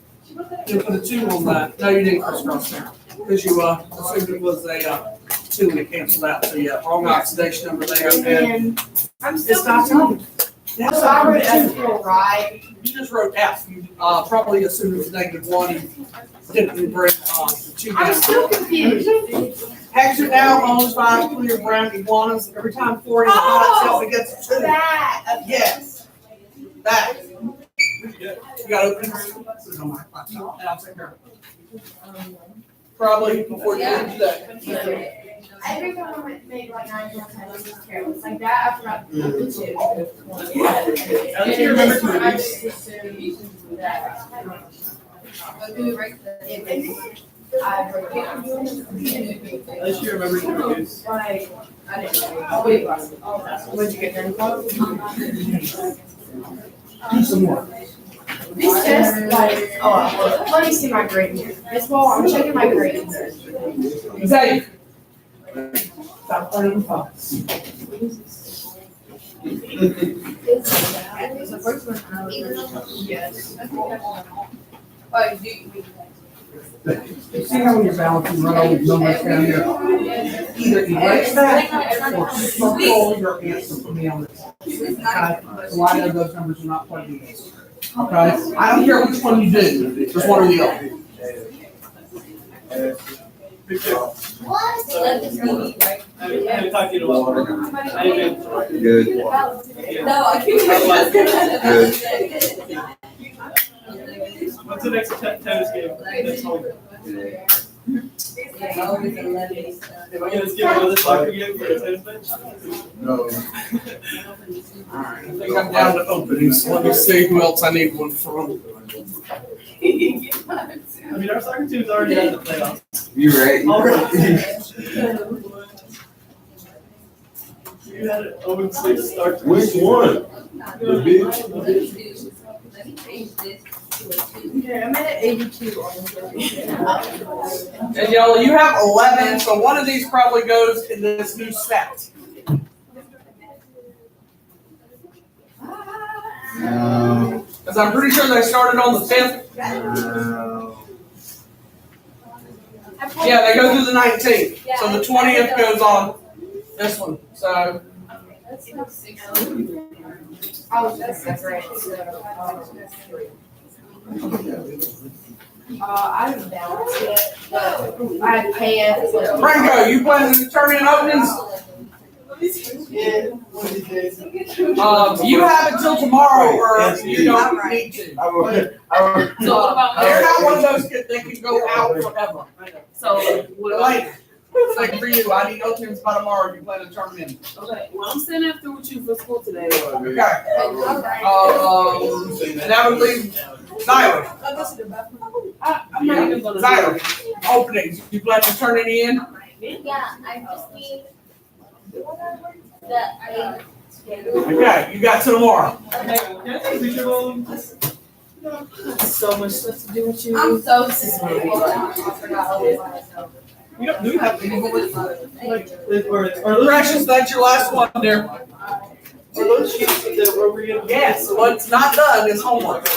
A: You put a 2 on that. No, you didn't crisscross there. Because you assumed it was a 2 and it canceled out. So yeah, wrong oxidation number there. And
E: And I'm
A: it's
E: still
A: diatomic.
E: So I wrote F4 right.
A: You just wrote F. You probably assumed it was -1 and didn't bring the 2
E: I'm
A: down.
E: still confused.
A: Hexer now owns 5 clear brown iguanas. Every time fluorine by itself, it gets a 2.
E: That.
A: Yes. That.
C: What'd you get?
A: You got openings? Put it on my laptop, and I'll take care of it. Probably before you leave today.
E: Every time I made like 9 times, I was just careless. Like that, I forgot the 2.
C: At least you remember to
E: I
C: reduce.
E: just assumed that.
B: Do we break the?
E: I forgot.
C: At least you remember to reduce.
E: Like, I didn't know. Wait, what'd you get done?
A: Do some more.
E: These tests, like, oh, let me see my grade here. This wall, I'm checking my grades.
A: Zay. Stop playing with thoughts.
E: Yes.
B: Oh, do you?
A: You see how when you're balancing, run all these numbers down here? Either erase that or circle your answer for me on this. Okay? A lot of those numbers are not plugged in. Okay? I don't care which one you do, just one or the other.
C: I haven't talked to you in a while. I didn't.
H: Good.
B: No, I can't.
C: What's the next tennis game? Next home. Am I gonna skip another soccer game for a tennis match?
H: No.
A: Alright, I think I'm down to openings. Let me see who else I need one from.
C: I mean, our soccer team's already out of the playoffs.
H: You right?
C: You had an 0-6 start.
H: Which one? The big?
E: Okay, I'm at 82 on
A: And y'all, you have 11, so one of these probably goes in this new set.
H: No.
A: Because I'm pretty sure they started on the 5th.
H: No.
A: Yeah, they go through the 19th. So the 20th goes on this one. So
E: I was just separate, so. I haven't balanced yet, but I had KF.
A: Franco, you planning to turn in openings?
C: Yeah, one of these days.
A: You have until tomorrow, or you don't need to.
H: I will.
D: So what about
A: They're not one of those kids that can go out forever.
D: So what
A: Like, like for you, I need openings by tomorrow. You plan to turn them in.
D: Okay, well, I'm staying after with you for school today.
A: Okay. And that would leave Zyler.
D: I'm not even gonna.
A: Zyler, openings. You plan to turn any in?
I: Yeah, I just need the
A: Okay, you got till tomorrow.
C: Can I take a picture of them?
D: So much stuff to do with you.
B: I'm so sorry. I forgot all about myself.
C: You don't, do we have any like, or those,
A: Precious, that's your last one there.
C: are those sheets that we're getting?
A: Yes, what's not done is homework.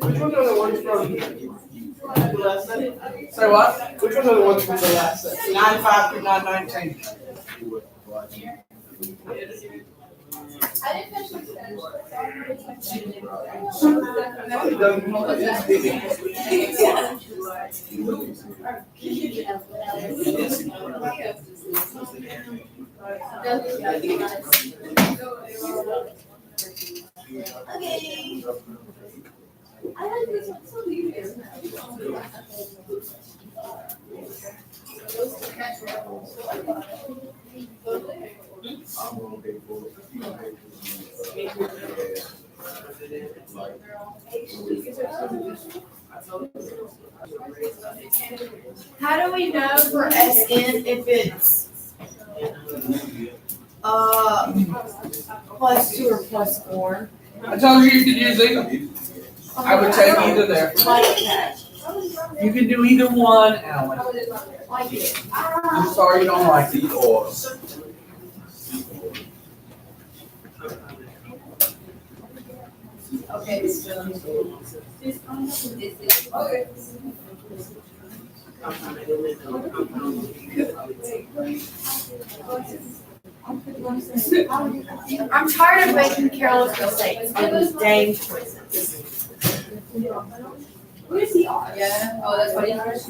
C: Which ones are the ones from the last set?
A: Say what?
C: Which ones are the ones from the last set?
A: 9/5 through 9/19.
I: I didn't finish my Spanish. Okay. I like this one so weird.
E: How do we know for SN if it's +2 or +4?
A: I told you you could use either. I would take either there.
E: Like that.
A: You can do either one, Alan.
E: Like it.
A: I'm sorry you don't like it.
H: Or.
B: Okay, this is. Okay.
E: I'm tired of making careless mistakes on these dang quizzes.
B: Where is he on? Yeah, oh, that's what he is.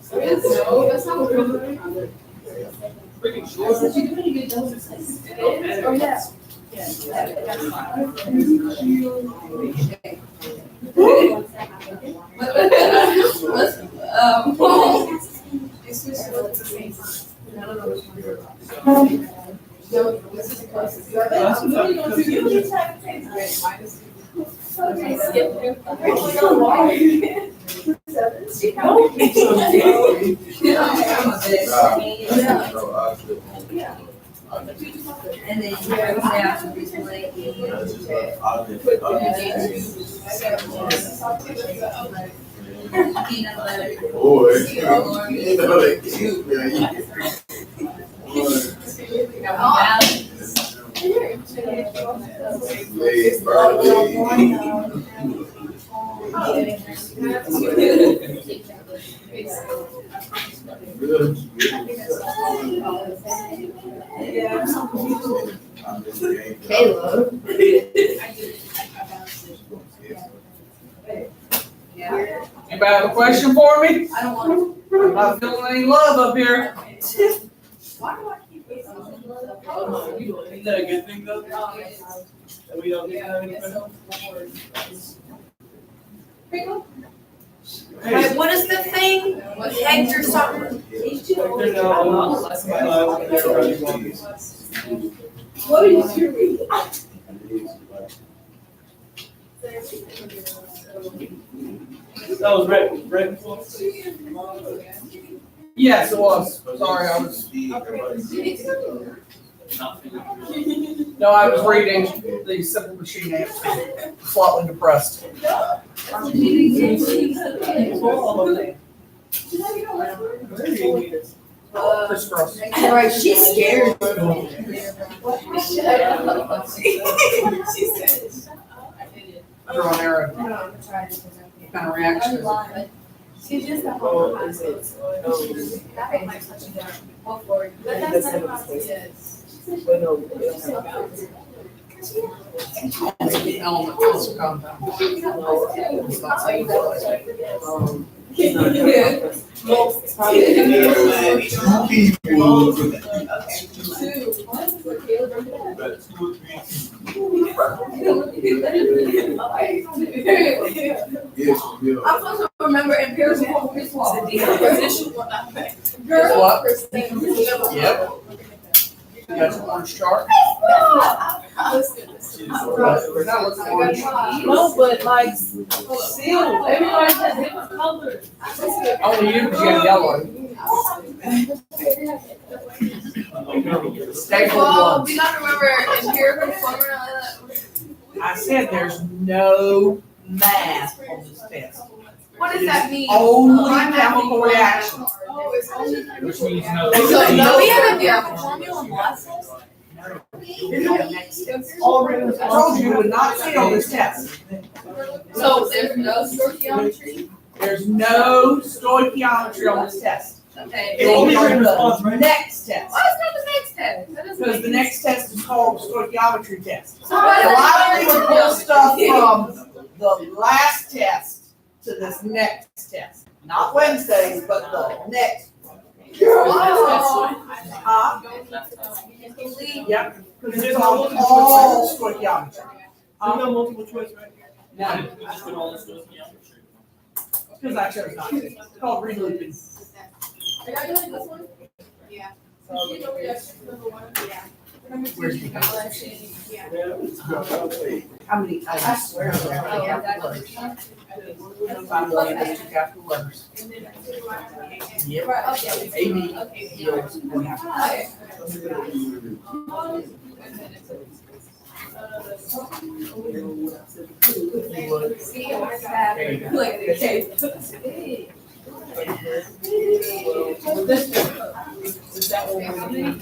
B: That's not good.
A: Pretty sure.
B: But you do pretty good job. Oh, yeah.
G: And then you go down to this lady. Peanut butter.
E: Caleb.
A: Anybody have a question for me?
B: I don't want
A: I'm not feeling any love up here.
B: Why do I keep waiting?
C: Isn't that a good thing though? That we don't get anything?
E: Wait, what is the thing? Hector something?
C: They're not, everybody wants.
B: What is your reading?
C: That was Rick.
A: Yes, it was. Sorry, I was. No, I was reading the Simple Machine answer. Slightly depressed. Chris Cross.
E: Right, she's scared.
A: Draw an arrow. What kind of reaction is it?
B: She's just a
C: Oh,
B: whole
C: is it?
B: That might touch it down. Go for it. But that's not how it is.
C: But no, they don't have it.
A: The element is a compound.
B: I'm supposed to remember empirical ritual.
A: What? Yep. You got your orange chart?
D: No, but like, still, everybody has different colors.
A: Only you, because you have yellow. Staple
B: Well,
A: ones.
B: we gotta remember empirical formula.
A: I said there's no math on this test.
B: What does that mean?
A: Only
B: I'm
A: chemical
B: having-
A: reactions.
B: Oh, it's only.
C: Which means no.
B: So, no, we have empirical formula in lessons?
A: I told you would not fail this test.
B: So there's no stoichiometry?
A: There's no stoichiometry on this test.
B: Okay.
C: It's only written response, right?
A: Next test.
B: Why is not the next test? That doesn't
A: Because
B: make
A: the
B: any
A: next test is called stoichiometry test.
B: So why
A: A
B: does
A: lot of
B: it-
A: people pull stuff from the last test to this next test. Not Wednesdays, but the next.
B: Oh.
A: Yep, because it's all stoichiometry.
C: There's no multiple choice, right?
A: No,
D: Just put all this stuff, yeah.
A: because I chose not to. It's called relooping.
B: Are y'all doing this one?
E: Yeah.
B: So you know we have number one? Yeah. Number two,
A: Where's
B: you
A: the-
B: got one, two, yeah.
A: How many? I swear.
B: Oh, yeah, that's
A: Letters.
B: one.
A: 5 million days you got the letters.
B: And then I did one.
A: Yep.
B: Right, okay.
A: AB.
B: Okay.
A: Zeros, and half.
B: Okay. See, I got it. Look at the cake.
F: Is that what we're doing?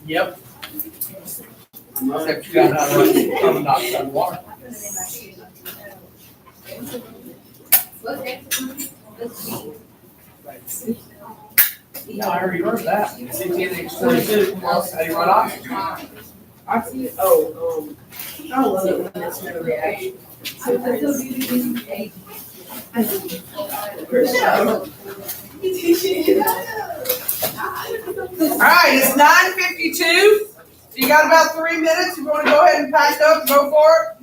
A: Yep. Except you got carbon dioxide water. No, I already heard that. How do you run off?
F: Oh, I love it when it's no reaction.
A: All right, it's 9:52. So you got about 3 minutes. You want to go ahead and pack up and go for it?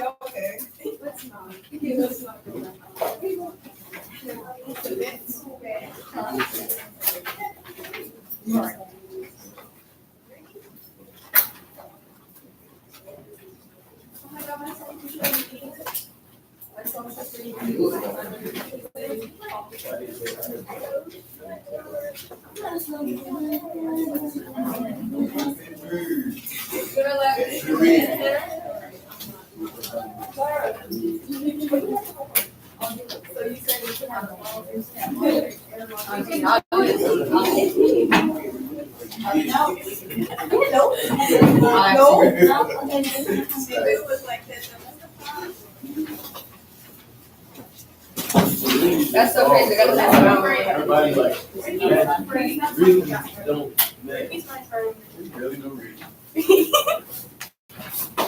A: Okay.
B: That's so crazy. I gotta pass it around.
H: Everybody like, reading don't matter. Really no reading.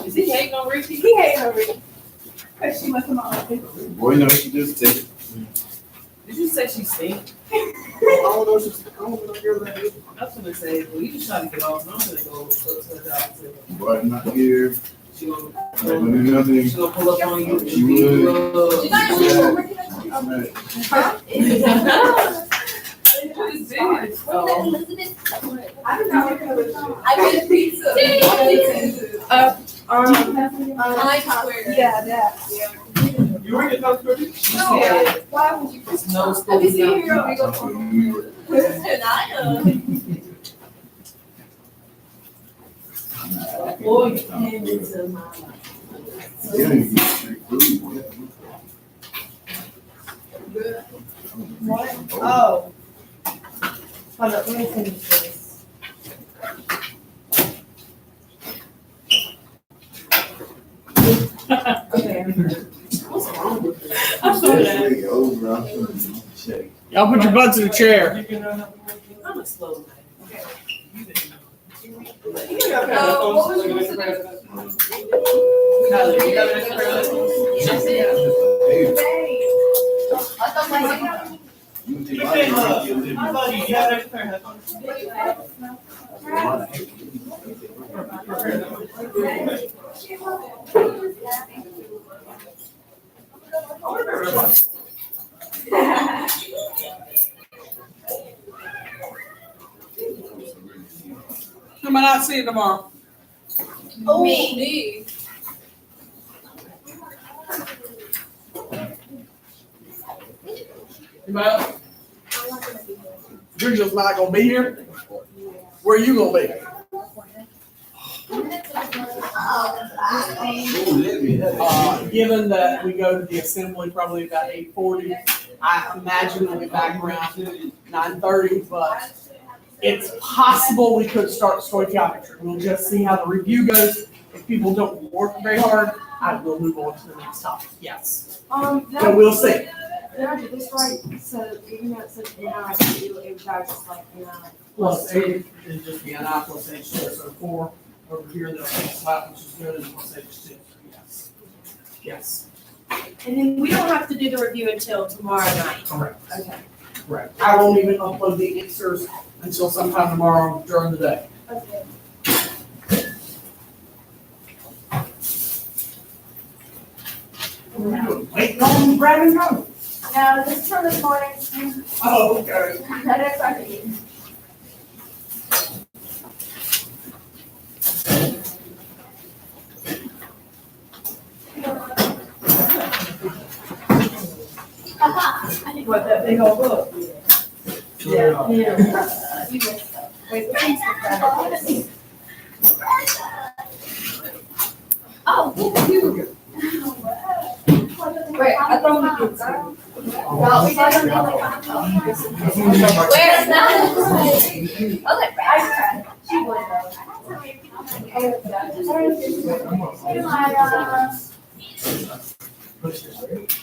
F: Is he hating on Ricky?
B: He hating on Ricky. Cause she went to my office.
H: Boy, no, she just take it.
F: Did you say she stink?
H: I don't know, she's, I don't know your name.
F: I was gonna say, well, you just trying to get off, and I'm gonna go to the doctor.
H: But not here,
F: She gonna,
H: not gonna do nothing.
F: she gonna pull up on you.
H: She would.
B: She's not even sure Ricky doesn't-
F: Oh.
B: I don't know. I made pizza. I like square. Yeah, that.
C: You were getting those cookies?
B: No, why would you?
F: It's no
B: Have you
F: school.
B: seen your big
H: That's
B: old?
H: what we were.
F: Boy, you came into my life.
H: Getting street food.
E: Oh. Hold up, let me finish this. Okay.
F: What's wrong with you?
D: I'm sorry, Dad.
H: That's over, I'm feeling shake.
A: Y'all put your butts in the chair.
F: I'm a slow man.
B: What was you supposed to
F: Tyler, you got an
H: Hey,
B: I thought my.
H: you can take
C: You
H: my
C: can,
H: money, you live
C: I thought you had extra headphones.
A: Who am I not seeing tomorrow?
B: Oh, me.
A: Anybody else? You're just not gonna be here? Where are you gonna be? Given that we go to the assembly probably about 8:40, I imagine we'll be back around 9:30, but it's possible we could start stoichiometry. We'll just see how the review goes. If people don't work very hard, I will move on to the next topic, yes.
E: That
A: And we'll see.
E: Did I do this right? So even though it says NIW, it was just like NI.
A: Plus eight is just the NI plus H two, so 4 over here, the flat, which is good, and plus H two, yes. Yes,
I: And then we don't have to do the review until tomorrow night.
A: correct,
I: Okay.
A: correct. I won't even upload the answers until sometime tomorrow during the day.
I: Okay.
A: Waiting on Brad and Joe.
E: No, this is from this morning.
A: Oh, okay.
E: That is right.
B: What, that big old book?
A: Yeah.
B: Wait, thanks for that.
I: Oh,
B: Wait, I thought we could.
I: well, we didn't really. Where's that? Okay, right. She would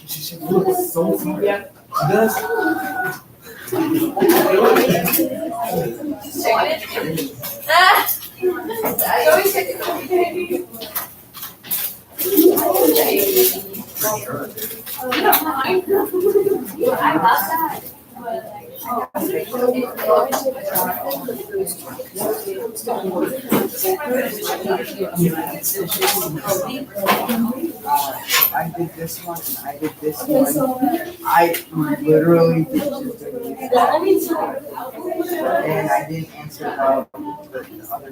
H: She looks so funny.
A: Yeah.
H: She does.
I: I love that.
J: I did this one and I did this one. I literally did just and I didn't answer the other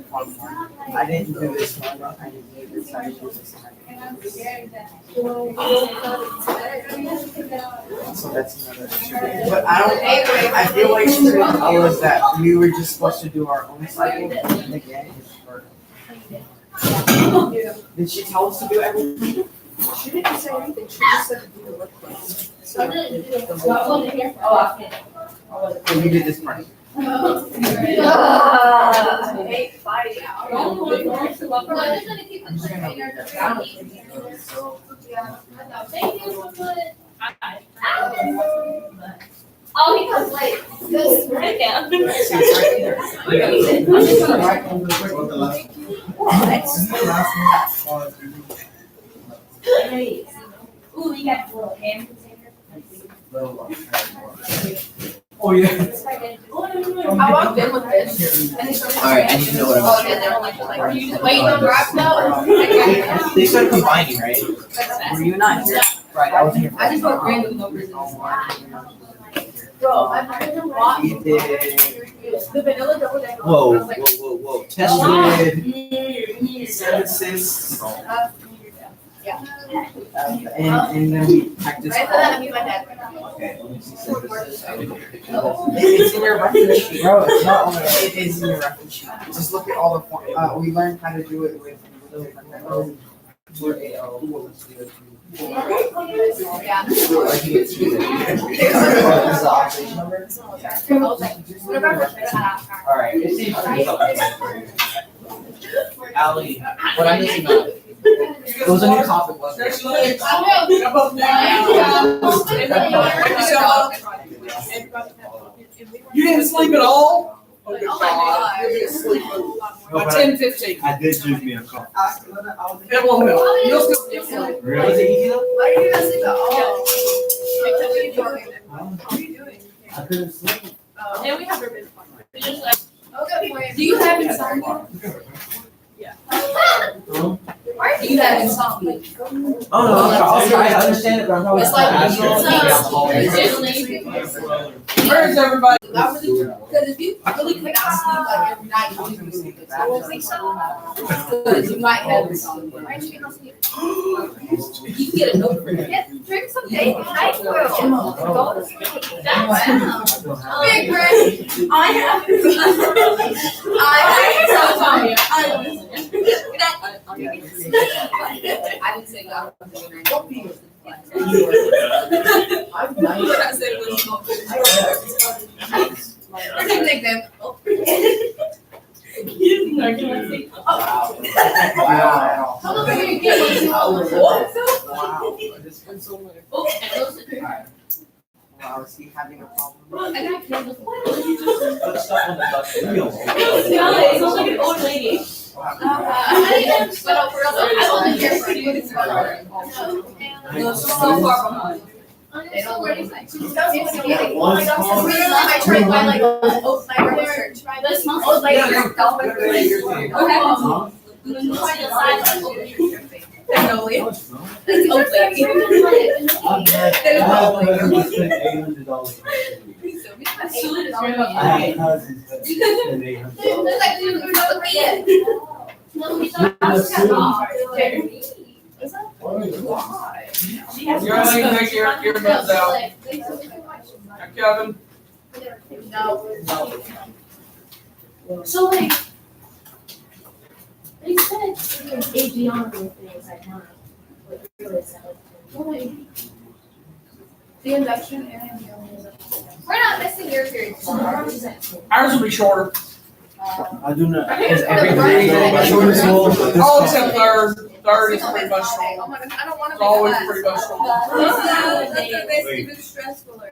J: fun one. I didn't do this one. I didn't do this. I didn't do this one. So that's another issue. But I feel like she didn't tell us that we were just supposed to do our own cycle and again. Did she tell us to do everything?
B: She didn't say anything, she just said to do the workplace.
J: And we did this part.
I: Oh, he comes late. Good. Right down.
J: See, it's right here. Right over the
H: What the last
J: This is the last one.
I: Ooh, you got the little hand container.
J: Oh, yeah.
B: I walked in with this, and they started.
J: Alright, I need to know what I'm-
B: Oh, and they're like,
I: Are you just waiting on Rob now?
J: They started combining, right? Were you not here? Right, I was here.
B: I just wrote random numbers in this
I: Bro, I've been watching.
J: You did.
B: The vanilla double decker.
J: Whoa,
B: I was like,
J: whoa. Tested 7 assists. And then we practiced.
I: Right for that, I mean my dad.
J: Okay, let me see 7 assists. It's in your reference sheet. Bro, it's not on there. It is in your reference sheet. Just look at all the form. We learned how to do it with. Alright. Allie, what I need to know. It was a new topic, wasn't it?
A: You didn't sleep at all?
B: Oh my God.
A: You didn't sleep
H: No,
A: by
H: but
A: 10:15.
H: I did just be uncomfortable.
A: It won't help. You'll still get sleep.
H: Really?
J: Was it easy though?
B: Why are you not sleeping at all? What are you doing?
J: I couldn't sleep.
I: And we have our been fun. We just like,
B: Do you have insomnia?
I: why
B: Do you have insomnia?
J: Oh, no, I understand it, but I'm probably.
B: It's like-
A: Where's everybody?
B: Because if you really could not sleep like every night, you wouldn't be sleeping. Because you might have insomnia.
I: why you not sleep?
B: You can get a note for that.
I: Drink some Dayton High School. Go to sleep.
B: Big brain. I have insomnia. I didn't say God. Don't be. What I said was. I didn't think that.
D: You know, can I say?
J: Wow.
E: How long are you getting?
J: Wow.
D: Oh, and those are.
J: Wow, is he having a problem?
D: I got candles.
H: Put stuff on the bus.
D: It sounds like an old lady.
B: I wasn't here for it.
F: No, so far behind.
B: They don't worry. It
H: One small-
B: I tried by like Oak Lake Church.
D: This smells
B: Oak Lake
J: Yeah,
B: Church, Dolphin Church.
H: Huh?
B: Magnolia.
H: No, it's not.
B: It's Oak Lake.
H: I have cousins spend $800 on food. I have cousins that spend $800.
B: It's like, dude, there's no kid.
D: No, we thought I was cut off.
A: You're only gonna take your earbuds out. Now, Kevin,
D: So like, they said there's Adriana things like mine. Like really sad.
B: The induction and the only. We're not missing your period.
A: ours will be shorter.
H: I do not.
B: Because
H: Short is long, but this
A: All
H: cost-
A: except third. Third is pretty much
B: Oh
A: shorter.
B: my gosh, I don't want to
A: It's
B: be
A: always
B: last.
A: pretty much shorter.
B: That makes it even stressfuler.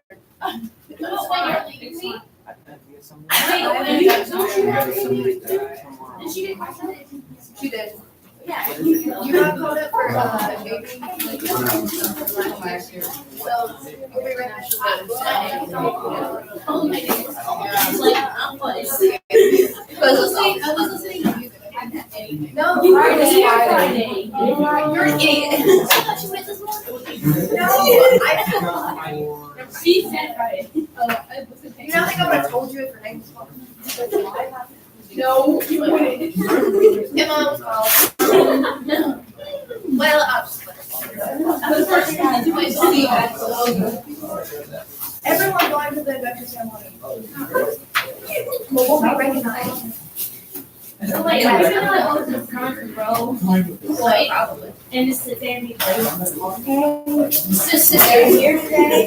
D: Did she get questions?
B: She did.
D: Yeah.
B: You got called up for baby. So you'll be right
D: Oh my goodness. She's like, I'm what?
B: I was listening to music. No,
D: You were
B: Friday.
D: here Friday.
B: You're an idiot.
D: I thought you went this morning.
B: No, I
D: She said Friday.
B: You not think I would have told you if her name was No, you wouldn't. Emma was called.
D: No.
B: Well, I'll just let her call. Everyone going to the induction ceremony. Will be recognized.
D: So like, I feel like I was in front row. Like,
B: Probably.
D: and just sit there and be like,
B: Just sit there here today.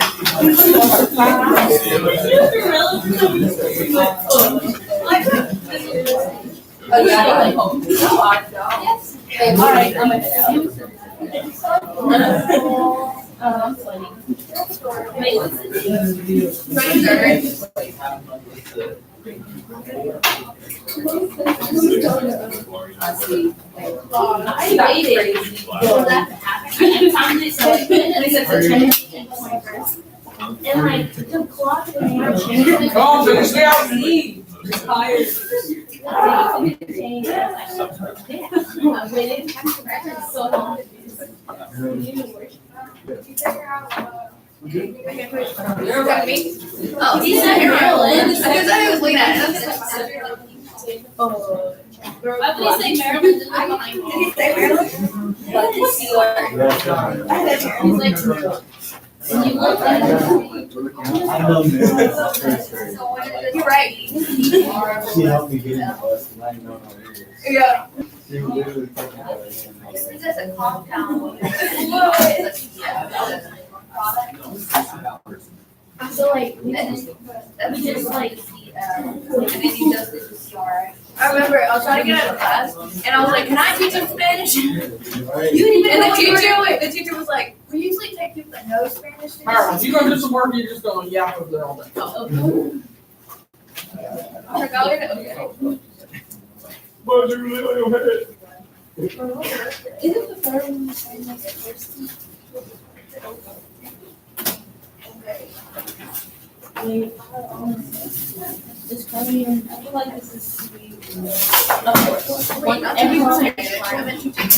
F: Oh, yeah, like,
B: Yes.
D: all right, I'm gonna head out. I'm sweating. Wait, what's the name?
F: I see.
D: I waited for that to happen. I found it, so I put it, and it said the 21st. And like, the clock in the air changed.
A: Come on, finish me out.
F: Tired.
D: I waited so long.
B: You're with me?
D: Oh, he's in Maryland.
B: Because I was looking at it.
D: I thought he said Maryland, and I'm behind
B: Did he say Maryland?
D: But the Steelers. He's like, and you look at him.
H: I know Maryland's first grade.
B: You're right.
H: She helped me get in the bus and I didn't know how it is.
B: Yeah.
H: She was literally taking about it.
B: This is just a compound.
D: So like, we just like,
B: I remember I was trying to get out of class and I was like, can I teach him Spanish?
H: Right.
B: And the teacher was like, we usually take people that know Spanish.
A: Marilyn, you gonna do some work, you're just gonna yap over there all day.
B: I'm like, I'll get it. Okay.
H: Why'd you really on your head?
D: isn't the third one the same as the first one? Wait, it's funny, and I feel like this is sweet. Everyone's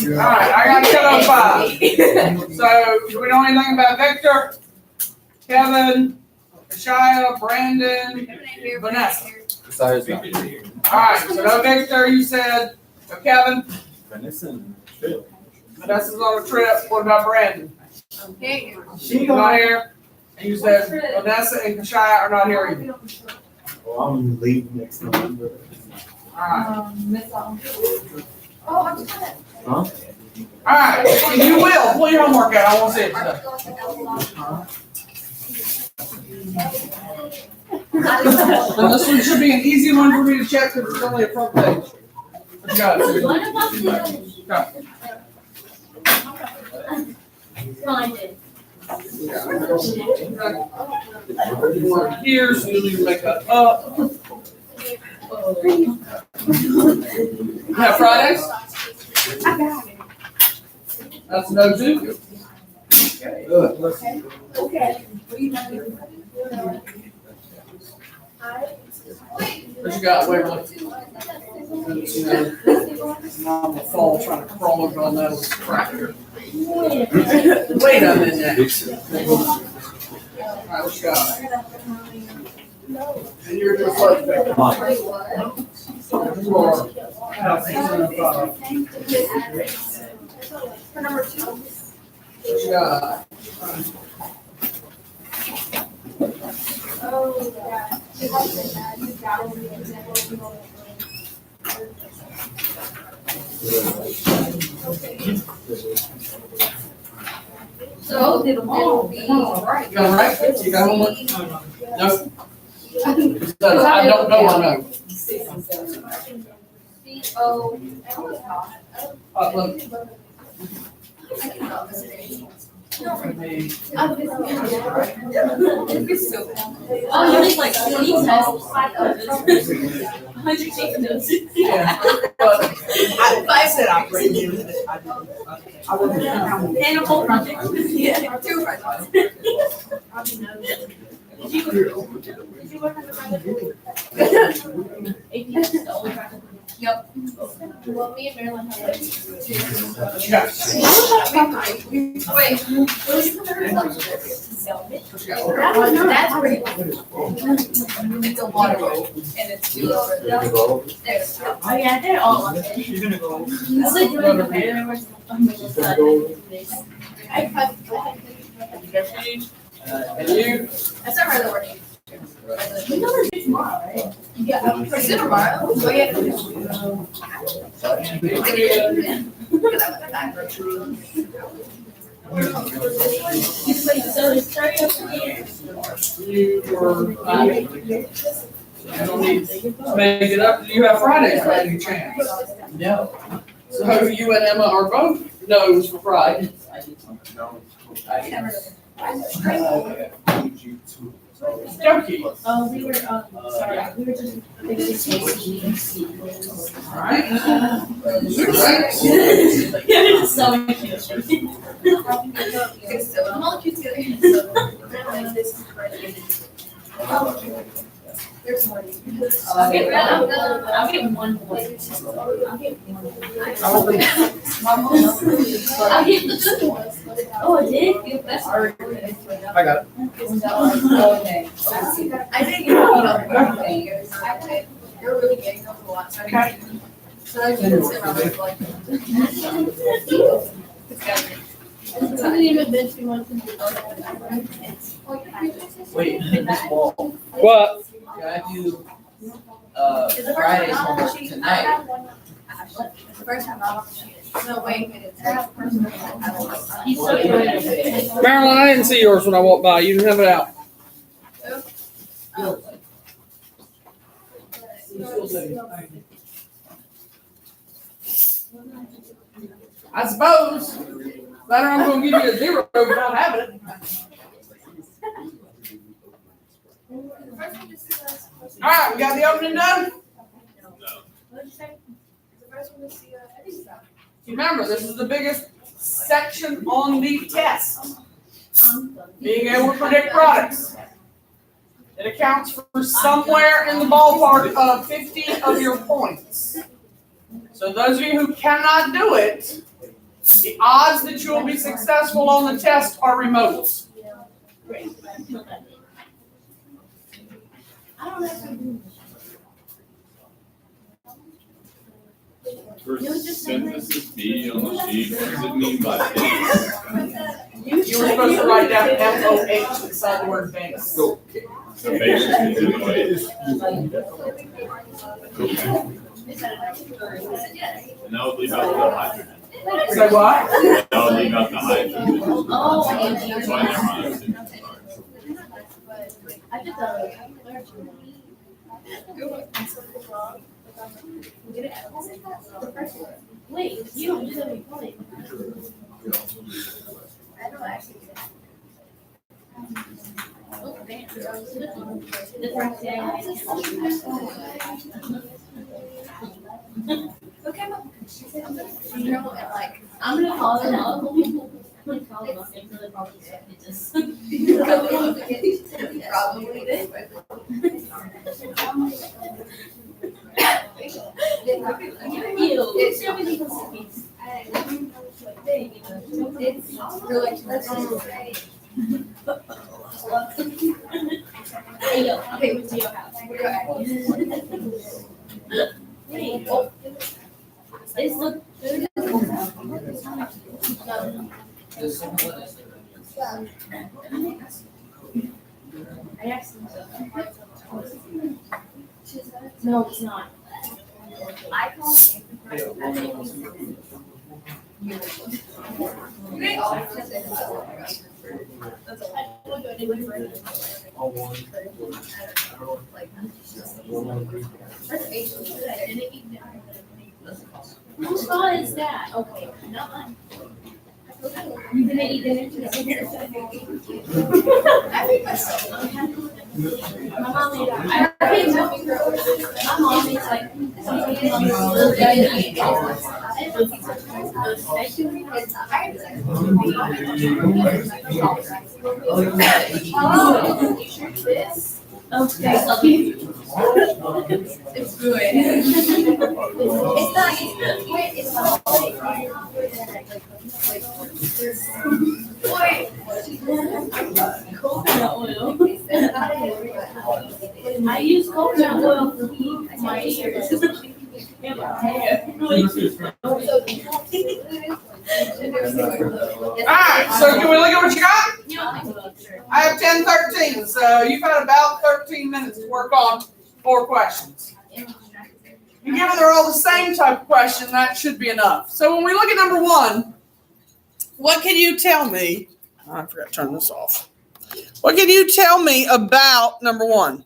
A: Alright, I got cut on 5. So, do we know anything about Victor, Kevin, Shia, Brandon, Vanessa?
H: Besides that.
A: Alright, so no Victor, you said, no Kevin,
H: Vanessa and Phil.
A: Vanessa's on a trip, what about Brandon?
B: Hey,
A: She's not here, and you said Vanessa and Kashaya are not here either.
H: Well, I'm leaving next November.
A: Alright,
B: oh, I'm just gonna.
H: Huh?
A: alright, you will, pull your homework out, I wanna see it today. And this one should be an easy one for me to check because it's only a front page. What you got? Susie?
I: What about the? Blinded.
A: Here, so you need to make that up. Yeah, Fridays? That's no two.
I: Okay.
A: What you got, Waverly? You know, Mom will fall trying to crawl over on that old cracker. Wait a minute. All right, what you got? And you're just like,
B: For number 2.
A: what you got?
B: Oh, yeah. You have to add, you got the example.
G: So it'll be right.
A: You got it right? You got homework? No? I don't know or no.
B: C-O.
A: Look.
I: Oh, you need like 20 tests. 100 taking notes.
A: Yeah. But I said I bring you. I wouldn't count.
I: And a whole project. Yeah.
B: 2 projects.
I: Did you work on the project? AP is the only project.
B: Yep. Well, me and Marilyn have like 2.
A: What you got?
B: Wait, will you put her
A: What you got?
B: That's pretty. It's a water roll, and it's 2 over there.
I: Oh yeah, they're all on it.
C: You're gonna go.
I: It's like doing the competitive
A: And you?
B: That's not really working.
I: We know they're due tomorrow, right?
B: Yeah, for tomorrow. Oh, yeah.
I: So it's 30 up here.
A: You were, you don't need to make it up. You have Fridays by any chance?
J: No.
A: So you and Emma are both no's for Friday. Jokey.
I: Oh, we were, sorry, we were just, they were just tasting.
A: All right.
I: Yeah, they're just so cute.
B: I'm all cute together. There's more.
I: I'll get one point. I'll get one. I'll get the good ones. Oh, I did? That's hard.
J: I got it.
G: Okay.
B: I didn't get it. They're really getting up a lot, so I didn't. So I just sit around and like. It's got me.
I: I didn't even been too much.
J: Wait, this wall.
A: What?
J: Can I do, Friday's homework tonight?
B: The first time I watched it. No, wait a minute. That person.
I: He's so good.
A: Marilyn, I didn't see yours when I walked by. You didn't have it out. I suppose. Better I'm gonna give you a 0 without having it. All right, we got the opening done. Remember, this is the biggest section on the test. Being able to predict products. It accounts for somewhere in the ballpark of 50 of your points. So those of you who cannot do it, the odds that you will be successful on the test are remote.
K: For synthesis B on the sheet, what does it mean by base?
A: You were supposed to write down FOH beside the word base.
K: So base is in the way. And that would leave out the hydrogen.
A: Say what?
K: That would leave out the hydrogen.
I: Oh,
K: That's why they're on a synthesis.
I: I did the Wait, you don't do that before.
B: I don't actually do that.
I: Oh, damn. The first day I
B: Okay, Mom. She said I'm gonna like.
I: I'm gonna call them up. I'm gonna call them up and they'll probably expect it just.
B: Probably did.
I: Ew, it's everything was Hey, yo, okay, what's your house? Wait, oh. It's look. I asked him so. No, it's not.
B: I call him. They all just say that's all. I don't do anything for it.
H: All one.
B: That's Asian.
I: Whose fault is that? Okay, not mine. You gonna eat dinner today?
B: I think myself.
I: My mom made I can't tell me my mom is like something on Okay,
B: It's good. It's not. It's not.
I: coconut oil. I use coconut oil for my ears. Yeah, my hair.
A: Alright, so can we look at what you got? I have 10:13, so you've had about 13 minutes to work on 4 questions. And given they're all the same type of question, that should be enough. So when we look at number 1, what can you tell me? Oh, I forgot to turn this off. What can you tell me about number 1?